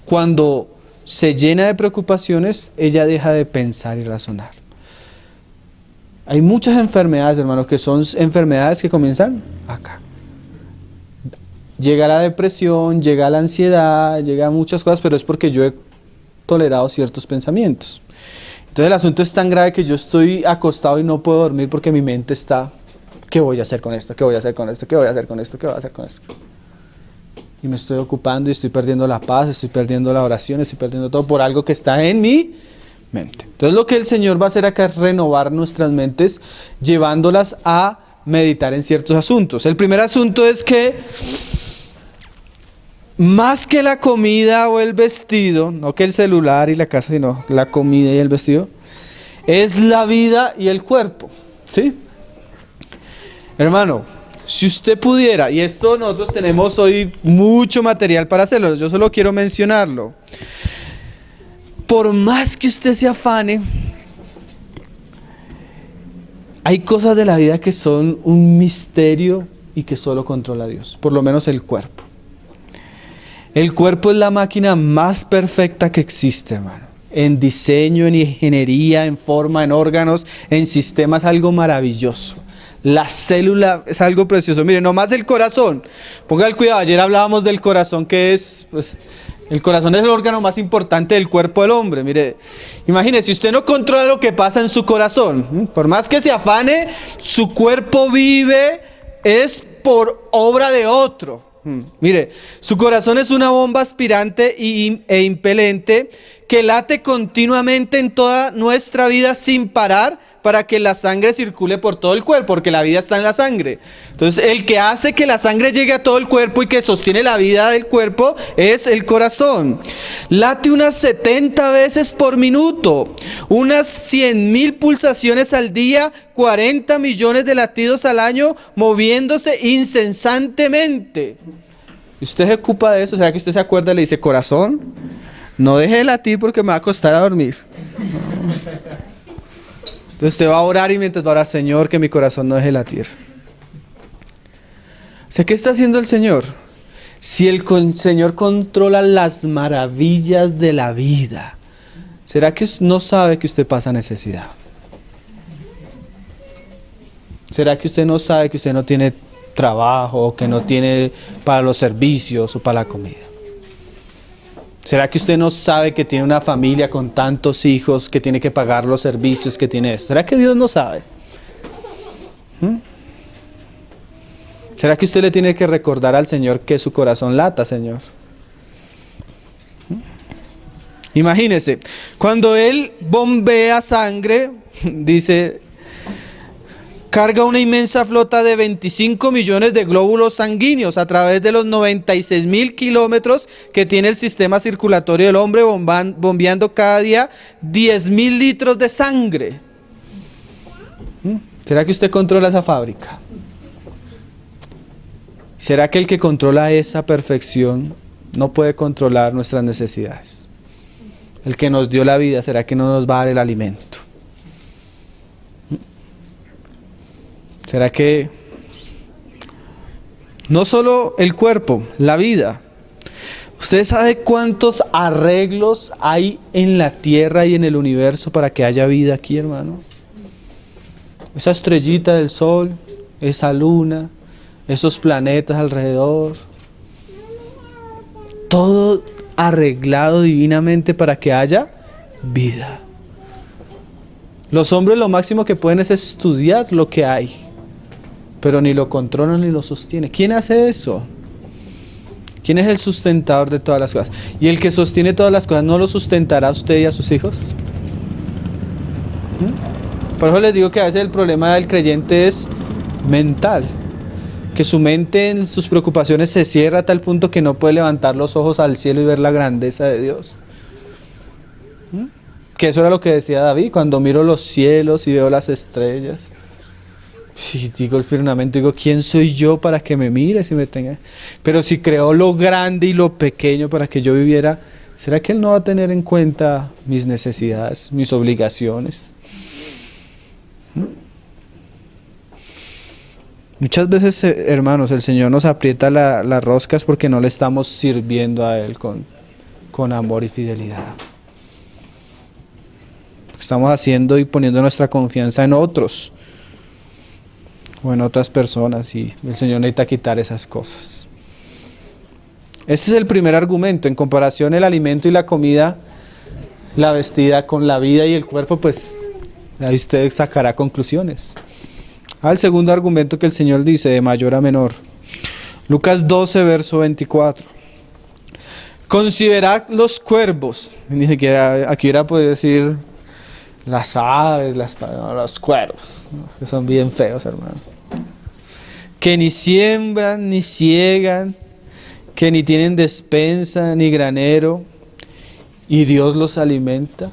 cuando se llena de preocupaciones, ella deja de pensar y razonar. Hay muchas enfermedades, hermanos, que son enfermedades que comienzan acá. Llega la depresión, llega la ansiedad, llega muchas cosas, pero es porque yo he tolerado ciertos pensamientos. Entonces el asunto es tan grave que yo estoy acostado y no puedo dormir porque mi mente está, ¿qué voy a hacer con esto? ¿Qué voy a hacer con esto? ¿Qué voy a hacer con esto? ¿Qué voy a hacer con esto? Y me estoy ocupando y estoy perdiendo la paz, estoy perdiendo la oración, estoy perdiendo todo por algo que está en mi mente. Entonces lo que el Señor va a hacer acá es renovar nuestras mentes, llevándolas a meditar en ciertos asuntos. El primer asunto es que más que la comida o el vestido, no que el celular y la casa, sino la comida y el vestido, es la vida y el cuerpo, ¿sí? Hermano, si usted pudiera, y esto nosotros tenemos hoy mucho material para hacerlo, yo solo quiero mencionarlo. Por más que usted se afane, hay cosas de la vida que son un misterio y que solo controla Dios, por lo menos el cuerpo. El cuerpo es la máquina más perfecta que existe, hermano. En diseño, en ingeniería, en forma, en órganos, en sistemas, algo maravilloso. La célula es algo precioso. Mire, nomás el corazón. Ponga el cuidado, ayer hablábamos del corazón, que es, pues, el corazón es el órgano más importante del cuerpo del hombre. Mire, imagínese, si usted no controla lo que pasa en su corazón, por más que se afane, su cuerpo vive, es por obra de otro. Mire, su corazón es una bomba aspirante e impelente que late continuamente en toda nuestra vida sin parar para que la sangre circule por todo el cuerpo, porque la vida está en la sangre. Entonces, el que hace que la sangre llegue a todo el cuerpo y que sostiene la vida del cuerpo es el corazón. Late unas 70 veces por minuto, unas 100,000 pulsaciones al día, 40 millones de latidos al año, moviéndose incesantemente. ¿Usted se ocupa de eso? ¿Será que usted se acuerda y le dice, corazón, no deje de latir porque me va a costar a dormir? Entonces usted va a orar y mientras va a orar, Señor, que mi corazón no deje de latir. O sea, ¿qué está haciendo el Señor? Si el Señor controla las maravillas de la vida, ¿será que no sabe que usted pasa necesidad? ¿Será que usted no sabe que usted no tiene trabajo o que no tiene para los servicios o para la comida? ¿Será que usted no sabe que tiene una familia con tantos hijos que tiene que pagar los servicios que tiene eso? ¿Será que Dios no sabe? ¿Será que usted le tiene que recordar al Señor que su corazón lata, Señor? Imagínese, cuando Él bombea sangre, dice, carga una inmensa flota de 25 millones de glóbulos sanguíneos a través de los 96.000 kilómetros que tiene el sistema circulatorio del hombre, bombeando cada día 10.000 litros de sangre. ¿Será que usted controla esa fábrica? ¿Será que el que controla esa perfección no puede controlar nuestras necesidades? El que nos dio la vida, ¿será que no nos va a dar el alimento? ¿Será que no solo el cuerpo, la vida? ¿Usted sabe cuántos arreglos hay en la tierra y en el universo para que haya vida aquí, hermano? Esa estrellita del sol, esa luna, esos planetas alrededor, todo arreglado divinamente para que haya vida. Los hombres lo máximo que pueden es estudiar lo que hay, pero ni lo controlan ni lo sostienen. ¿Quién hace eso? ¿Quién es el sustentador de todas las cosas? ¿Y el que sostiene todas las cosas no lo sustentará a usted y a sus hijos? Por eso les digo que a veces el problema del creyente es mental, que su mente en sus preocupaciones se cierra a tal punto que no puede levantar los ojos al cielo y ver la grandeza de Dios. Que eso era lo que decía David: cuando miro los cielos y veo las estrellas, y digo el firmamento, digo, ¿quién soy yo para que me mires y me tenga? Pero si creó lo grande y lo pequeño para que yo viviera, ¿será que Él no va a tener en cuenta mis necesidades, mis obligaciones? Muchas veces, hermanos, el Señor nos aprieta las roscas porque no le estamos sirviendo a Él con amor y fidelidad. Estamos haciendo y poniendo nuestra confianza en otros o en otras personas, y el Señor necesita quitar esas cosas. Ese es el primer argumento. En comparación, el alimento y la comida, la vestida con la vida y el cuerpo, pues ahí usted sacará conclusiones. Al segundo argumento que el Señor dice, de mayor a menor. Lucas 12, verso 24. Considerad los cuervos. Ni siquiera aquí era poder decir las aves, los cuervos, ¿no? Que son bien feos, hermano. Que ni siembran, ni ciegan, que ni tienen despensa, ni granero, y Dios los alimenta.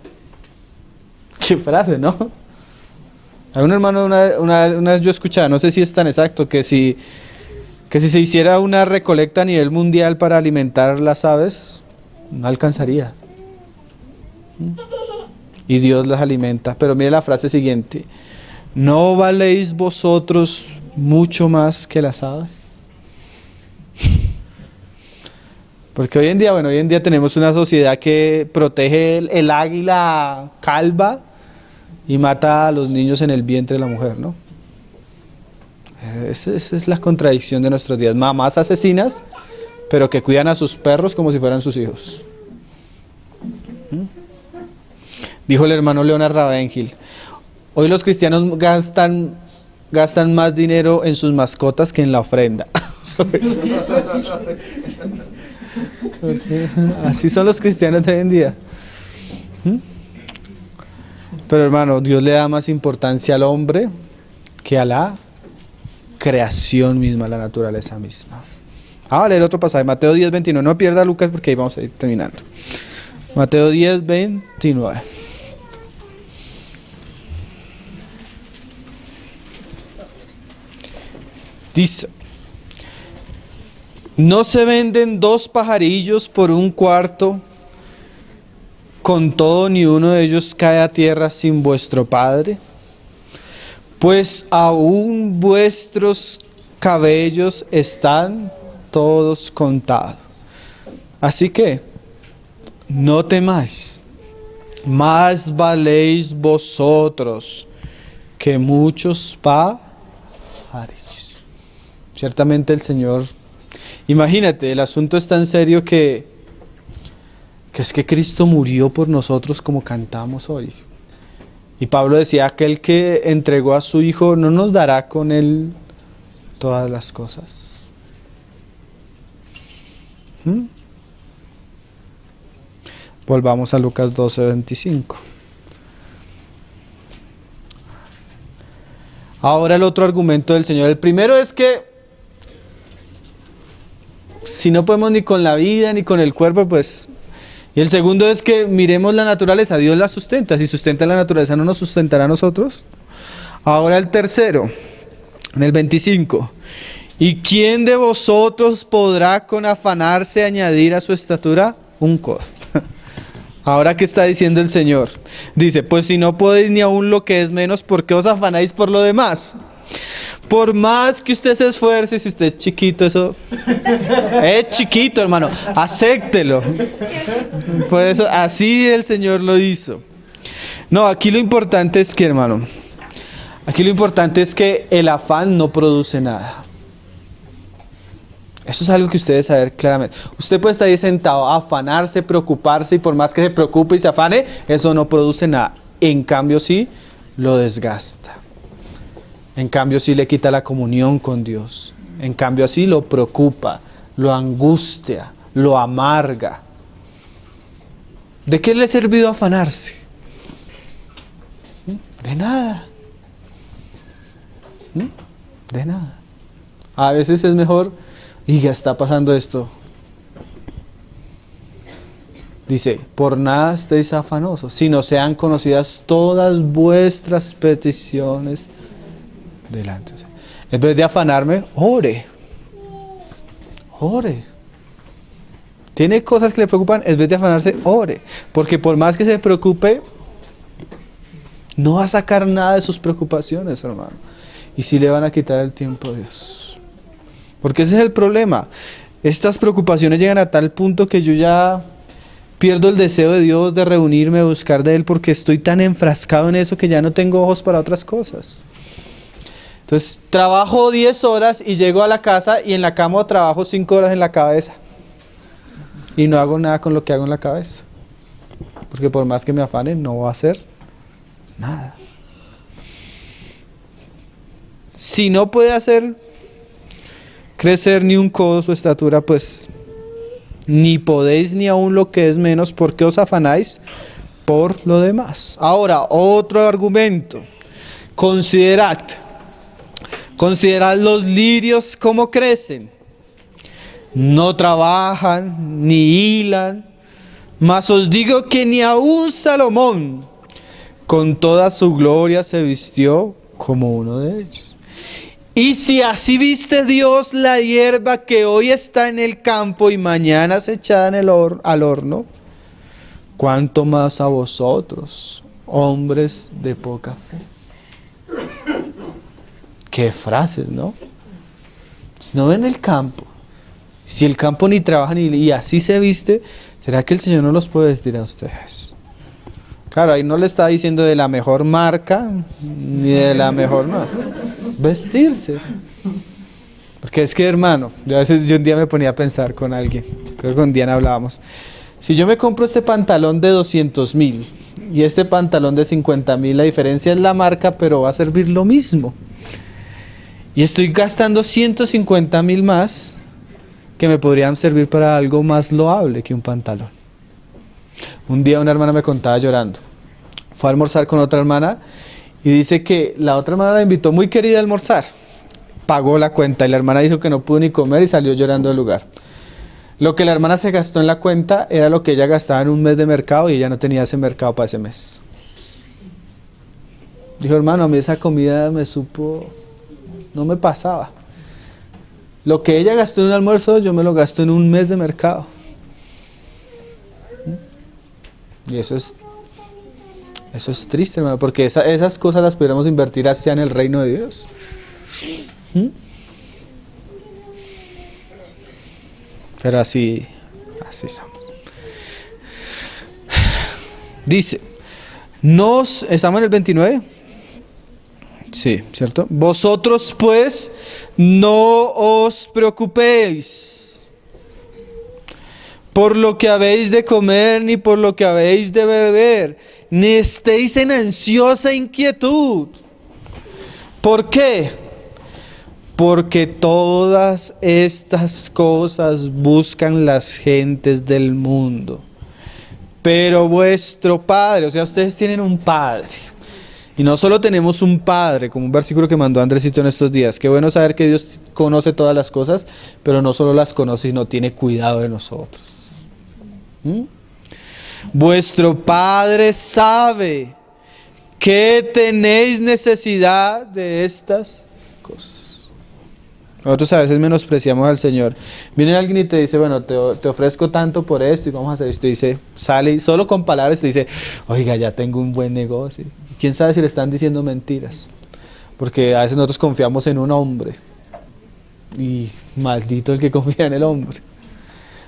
Qué frase, ¿no? Hay un hermano, una vez yo escuchaba, no sé si es tan exacto, que si se hiciera una recolecta a nivel mundial para alimentar las aves, no alcanzaría. Y Dios las alimenta. Pero mire la frase siguiente: ¿no valéis vosotros mucho más que las aves? Porque hoy en día tenemos una sociedad que protege el águila calva y mata a los niños en el vientre de la mujer, ¿no? Esa es la contradicción de nuestros días. Mamás asesinas, pero que cuidan a sus perros como si fueran sus hijos. Dijo el hermano Leonard Ravenhill: hoy los cristianos gastan más dinero en sus mascotas que en la ofrenda. Así son los cristianos de hoy en día. Pero hermano, Dios le da más importancia al hombre que a la creación misma, a la naturaleza misma. Vamos a leer otro pasaje, Mateo 10, 29. No pierda Lucas porque ahí vamos a ir terminando. Mateo 10, 29. Dice: ¿no se venden 2 pajarillos por 1 cuarto? Con todo, ni uno de ellos cae a tierra sin vuestro Padre. Pues aún vuestros cabellos están todos contados. Así que no temáis, más valéis vosotros que muchos trabajareis. Ciertamente el Señor, imagínate, el asunto es tan serio que es que Cristo murió por nosotros como cantamos hoy. Y Pablo decía, aquel que entregó a su Hijo no nos dará con Él todas las cosas. Volvamos a Lucas 12:25. Ahora el otro argumento del Señor. El primero es que si no podemos ni con la vida ni con el cuerpo, pues... Y el segundo es que miremos la naturaleza. Dios la sustenta. Si sustenta la naturaleza, ¿no nos sustentará a nosotros? Ahora el tercero, en el 25. ¿Y quién de vosotros podrá con afanarse añadir a su estatura un codo? Ahora, ¿qué está diciendo el Señor? Dice, pues si no podéis ni aún lo que es menos, ¿por qué os afanáis por lo demás? Por más que usted se esfuerce, si usted es chiquito, eso es chiquito, hermano, acéptelo. Por eso, así el Señor lo hizo. No, aquí lo importante es que, hermano, aquí lo importante es que el afán no produce nada. Eso es algo que usted debe saber claramente. Usted puede estar ahí sentado, afanarse, preocuparse, y por más que se preocupe y se afane, eso no produce nada. En cambio, sí, lo desgasta. En cambio, sí le quita la comunión con Dios. En cambio, así lo preocupa, lo angustia, lo amarga. ¿De qué le ha servido afanarse? De nada. De nada. A veces es mejor, y ya está pasando esto. Dice, por nada estéis afanosos, sino sean conocidas todas vuestras peticiones delante. En vez de afanarme, ore. Ore. Tiene cosas que le preocupan, en vez de afanarse, ore. Porque por más que se preocupe, no va a sacar nada de sus preocupaciones, hermano. Y sí le van a quitar el tiempo a Dios. Porque ese es el problema. Estas preocupaciones llegan a tal punto que yo ya pierdo el deseo de Dios de reunirme, de buscar de Él, porque estoy tan enfrascado en eso que ya no tengo ojos para otras cosas. Entonces, trabajo 10 horas y llego a la casa y en la cama trabajo 5 horas en la cabeza. Y no hago nada con lo que hago en la cabeza. Porque por más que me afane, no voy a hacer nada. Si no puede hacer crecer ni un codo su estatura, pues ni podéis ni aún lo que es menos, porque os afanáis por lo demás. Ahora, otro argumento. Considerad los lirios cómo crecen. No trabajan ni hilan, mas os digo que ni aun Salomón con toda su gloria se vistió como uno de ellos. Y si así viste Dios la hierba que hoy está en el campo y mañana se echada en al horno, ¿cuánto más a vosotros, hombres de poca fe? Qué frases, ¿no? Si no ven el campo, si el campo ni trabaja y así se viste, ¿será que el Señor no los puede vestir a ustedes? Claro, ahí no le está diciendo de la mejor marca, ni de la mejor, no. Vestirse. Porque es que, hermano, yo un día me ponía a pensar con alguien, creo que con Diana hablábamos. Si yo me compro este pantalón de 200,000 y este pantalón de 50,000, la diferencia es la marca, pero va a servir lo mismo. Y estoy gastando 150,000 más que me podrían servir para algo más loable que un pantalón. Un día una hermana me contaba llorando. Fue a almorzar con otra hermana y dice que la otra hermana la invitó muy querida a almorzar. Pagó la cuenta y la hermana dijo que no pudo ni comer y salió llorando del lugar. Lo que la hermana se gastó en la cuenta era lo que ella gastaba en un mes de mercado y ella no tenía ese mercado para ese mes. Dijo, hermano, a mí esa comida me supo... no me pasaba. Lo que ella gastó en un almuerzo, yo me lo gasto en un mes de mercado. Y eso es triste, hermano, porque esas cosas las pudiéramos invertir hacia en el reino de Dios. Pero así somos. Dice, ¿estamos en el 29? Sí, ¿cierto? Vosotros pues no os preocupéis por lo que habéis de comer, ni por lo que habéis de beber, ni estéis en ansiosa inquietud. ¿Por qué? Porque todas estas cosas buscan las gentes del mundo. Pero vuestro Padre, o sea, ustedes tienen un Padre. Y no solo tenemos un Padre, como un versículo que mandó Andresito en estos días. Qué bueno saber que Dios conoce todas las cosas, pero no solo las conoce, sino tiene cuidado de nosotros. Vuestro Padre sabe que tenéis necesidad de estas cosas. Nosotros a veces menospreciamos al Señor. Viene alguien y te dice, bueno, te ofrezco tanto por esto y vamos a hacer esto. Y dice, sale y solo con palabras te dice, oiga, ya tengo un buen negocio. ¿Quién sabe si le están diciendo mentiras? Porque a veces nosotros confiamos en un hombre. Y maldito el que confía en el hombre.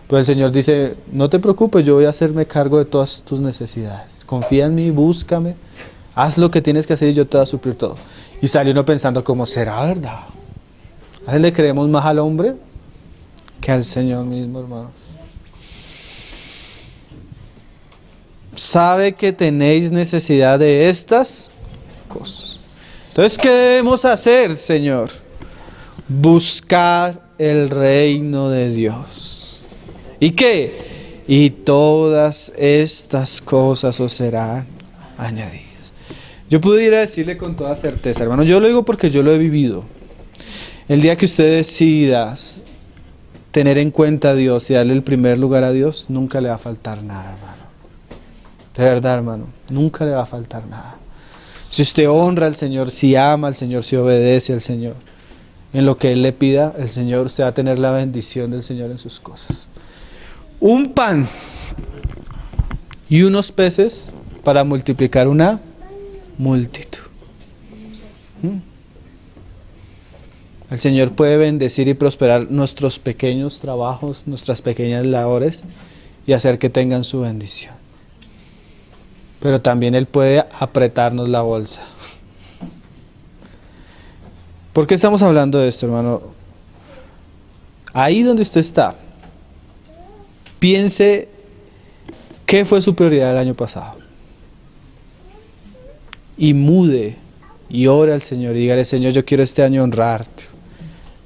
Pues el Señor dice, no te preocupes, yo voy a hacerme cargo de todas tus necesidades. Confía en mí, búscame, haz lo que tienes que hacer y yo te voy a suplir todo. Y sale uno pensando, ¿cómo será verdad? A veces le creemos más al hombre que al Señor mismo, hermanos. Sabe que tenéis necesidad de estas cosas. Entonces, ¿qué debemos hacer, Señor? Buscar el reino de Dios. ¿Y qué? Y todas estas cosas os serán añadidas. Yo pudiera decirle con toda certeza, hermano, yo lo digo porque yo lo he vivido. El día que usted decida tener en cuenta a Dios y darle el primer lugar a Dios, nunca le va a faltar nada, hermano. De verdad, hermano, nunca le va a faltar nada. Si usted honra al Señor, si ama al Señor, si obedece al Señor, en lo que Él le pida, el Señor, usted va a tener la bendición del Señor en sus cosas. Un pan y unos peces para multiplicar una multitud. El Señor puede bendecir y prosperar nuestros pequeños trabajos, nuestras pequeñas labores y hacer que tengan su bendición. Pero también Él puede apretarnos la bolsa. ¿Por qué estamos hablando de esto, hermano? Ahí donde usted está, piense qué fue su prioridad el año pasado. Y mude y ore al Señor y dígale, Señor, yo quiero este año honrarte.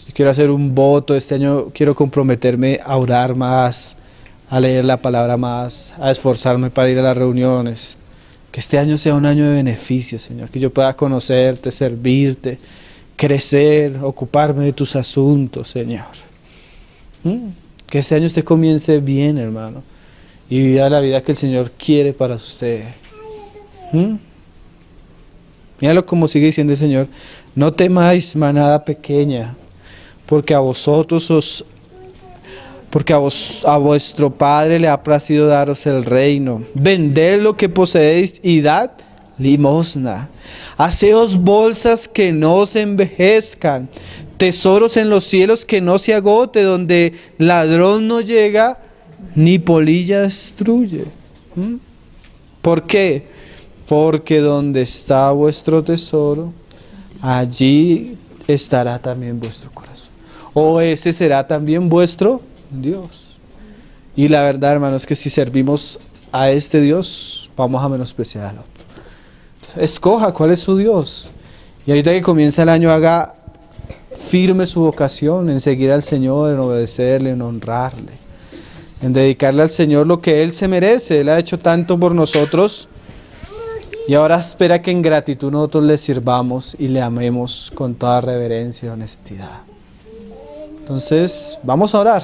Yo quiero hacer un voto, este año quiero comprometerme a orar más, a leer la palabra más, a esforzarme para ir a las reuniones. Que este año sea un año de beneficio, Señor, que yo pueda conocerte, servirte, crecer, ocuparme de tus asuntos, Señor. Que este año usted comience bien, hermano, y viva la vida que el Señor quiere para usted. Míralo como sigue diciendo el Señor, no temáis, manada pequeña, porque a vuestro Padre le ha placido daros el reino. Vended lo que poseéis y dad limosna. Haceos bolsas que no se envejezcan, tesoros en los cielos que no se agote, donde ladrón no llega ni polilla destruye. ¿Por qué? Porque donde está vuestro tesoro, allí estará también vuestro corazón. O ese será también vuestro Dios. Y la verdad, hermanos, es que si servimos a este Dios, vamos a menospreciar al otro. Entonces, escoja cuál es su Dios. Y ahorita que comienza el año, haga firme su vocación en seguir al Señor, en obedecerle, en honrarle, en dedicarle al Señor lo que Él se merece. Él ha hecho tanto por nosotros y ahora espera que en gratitud nosotros le sirvamos y le amemos con toda reverencia y honestidad. Entonces, vamos a orar.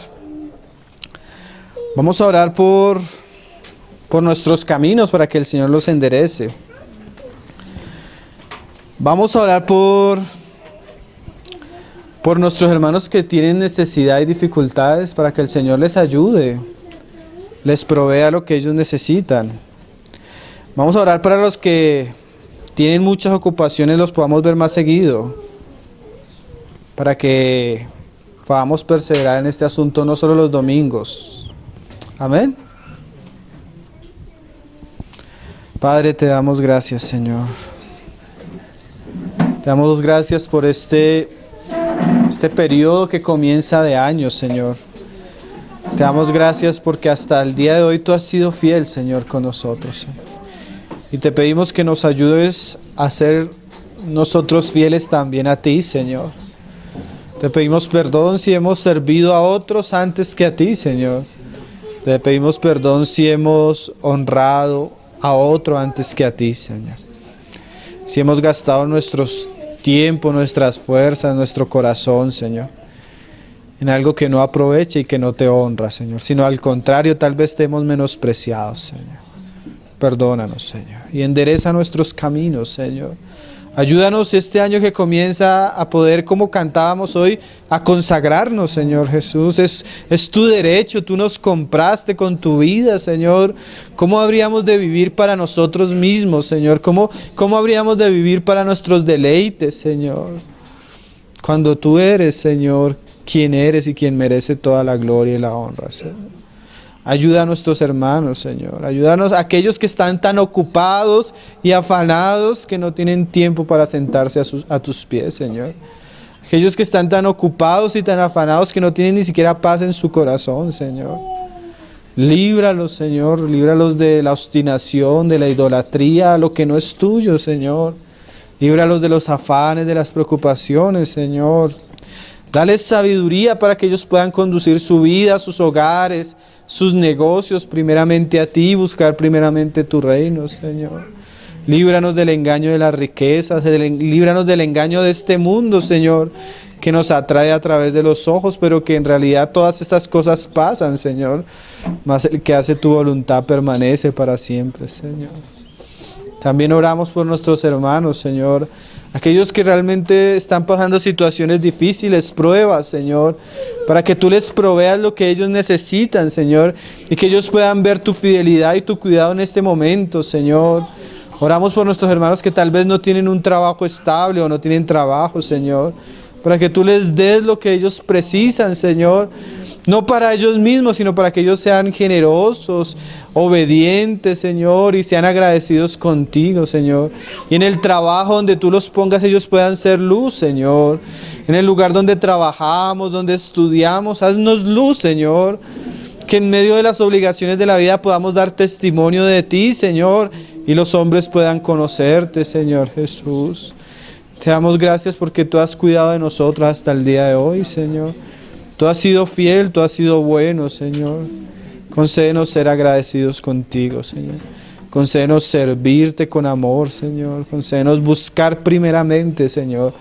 Vamos a orar por nuestros caminos para que el Señor los enderece. Vamos a orar por nuestros hermanos que tienen necesidad y dificultades para que el Señor les ayude, les provea lo que ellos necesitan. Vamos a orar para los que tienen muchas ocupaciones, los podamos ver más seguido, para que podamos perseverar en este asunto no solo los domingos. Amén. Padre, te damos gracias, Señor. Te damos gracias por este periodo que comienza de año, Señor. Te damos gracias porque hasta el día de hoy tú has sido fiel, Señor, con nosotros, Señor. Y te pedimos que nos ayudes a ser nosotros fieles también a ti, Señor. Te pedimos perdón si hemos servido a otros antes que a ti, Señor. Te pedimos perdón si hemos honrado a otro antes que a ti, Señor. Si hemos gastado nuestros tiempo, nuestras fuerzas, nuestro corazón, Señor, en algo que no aprovecha y que no te honra, Señor, sino al contrario, tal vez te hemos menospreciado, Señor. Perdónanos, Señor, y endereza nuestros caminos, Señor. Ayúdanos este año que comienza a poder, como cantábamos hoy, a consagrarnos, Señor Jesús. Es tu derecho, tú nos compraste con tu vida, Señor. ¿Cómo habríamos de vivir para nosotros mismos, Señor? ¿Cómo habríamos de vivir para nuestros deleites, Señor? Cuando tú eres, Señor, quien eres y quien merece toda la gloria y la honra, Señor. Ayuda a nuestros hermanos, Señor. Ayúdanos a aquellos que están tan ocupados y afanados que no tienen tiempo para sentarse a tus pies, Señor. Aquellos que están tan ocupados y tan afanados que no tienen ni siquiera paz en su corazón, Señor. Líbralos, Señor. Líbralos de la obstinación, de la idolatría, lo que no es tuyo, Señor. Líbralos de los afanes, de las preocupaciones, Señor. Dales sabiduría para que ellos puedan conducir su vida, sus hogares, sus negocios primeramente a ti, buscar primeramente tu reino, Señor. Líbranos del engaño de las riquezas, líbranos del engaño de este mundo, Señor, que nos atrae a través de los ojos, pero que en realidad todas estas cosas pasan, Señor. Mas el que hace tu voluntad permanece para siempre, Señor. También oramos por nuestros hermanos, Señor, aquellos que realmente están pasando situaciones difíciles, pruebas, Señor, para que tú les proveas lo que ellos necesitan, Señor, y que ellos puedan ver tu fidelidad y tu cuidado en este momento, Señor. Oramos por nuestros hermanos que tal vez no tienen un trabajo estable o no tienen trabajo, Señor, para que tú les des lo que ellos precisan, Señor. No para ellos mismos, sino para que ellos sean generosos, obedientes, Señor, y sean agradecidos contigo, Señor. Y en el trabajo donde tú los pongas, ellos puedan ser luz, Señor. En el lugar donde trabajamos, donde estudiamos, haznos luz, Señor. Que en medio de las obligaciones de la vida podamos dar testimonio de ti, Señor, y los hombres puedan conocerte, Señor Jesús. Te damos gracias porque tú has cuidado de nosotros hasta el día de hoy, Señor. Tú has sido fiel, tú has sido bueno, Señor. Concédenos ser agradecidos contigo, Señor. Concédenos servirte con amor, Señor. Concédenos buscar primeramente, Señor,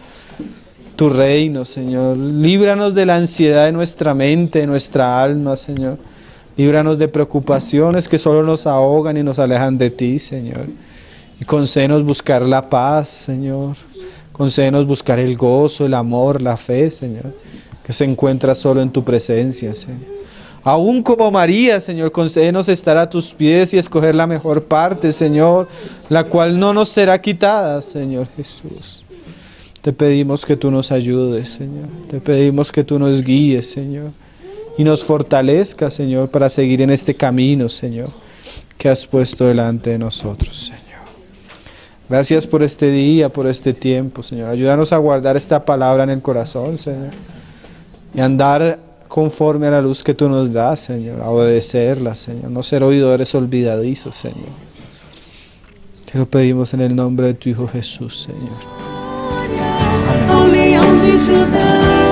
tu reino, Señor. Líbranos de la ansiedad de nuestra mente, de nuestra alma, Señor. Líbranos de preocupaciones que solo nos ahogan y nos alejan de ti, Señor. Y concédenos buscar la paz, Señor. Concédenos buscar el gozo, el amor, la fe, Señor, que se encuentra solo en tu presencia, Señor. Aún como María, Señor, concédenos estar a tus pies y escoger la mejor parte, Señor, la cual no nos será quitada, Señor Jesús. Te pedimos que tú nos ayudes, Señor. Te pedimos que tú nos guíes, Señor, y nos fortalezcas, Señor, para seguir en este camino, Señor, que has puesto delante de nosotros, Señor. Gracias por este día, por este tiempo, Señor. Ayúdanos a guardar esta palabra en el corazón, Señor, y andar conforme a la luz que tú nos das, Señor, a obedecerla, Señor, no ser oidores olvidadizos, Señor. Te lo pedimos en el nombre de tu Hijo Jesús, Señor. Amén.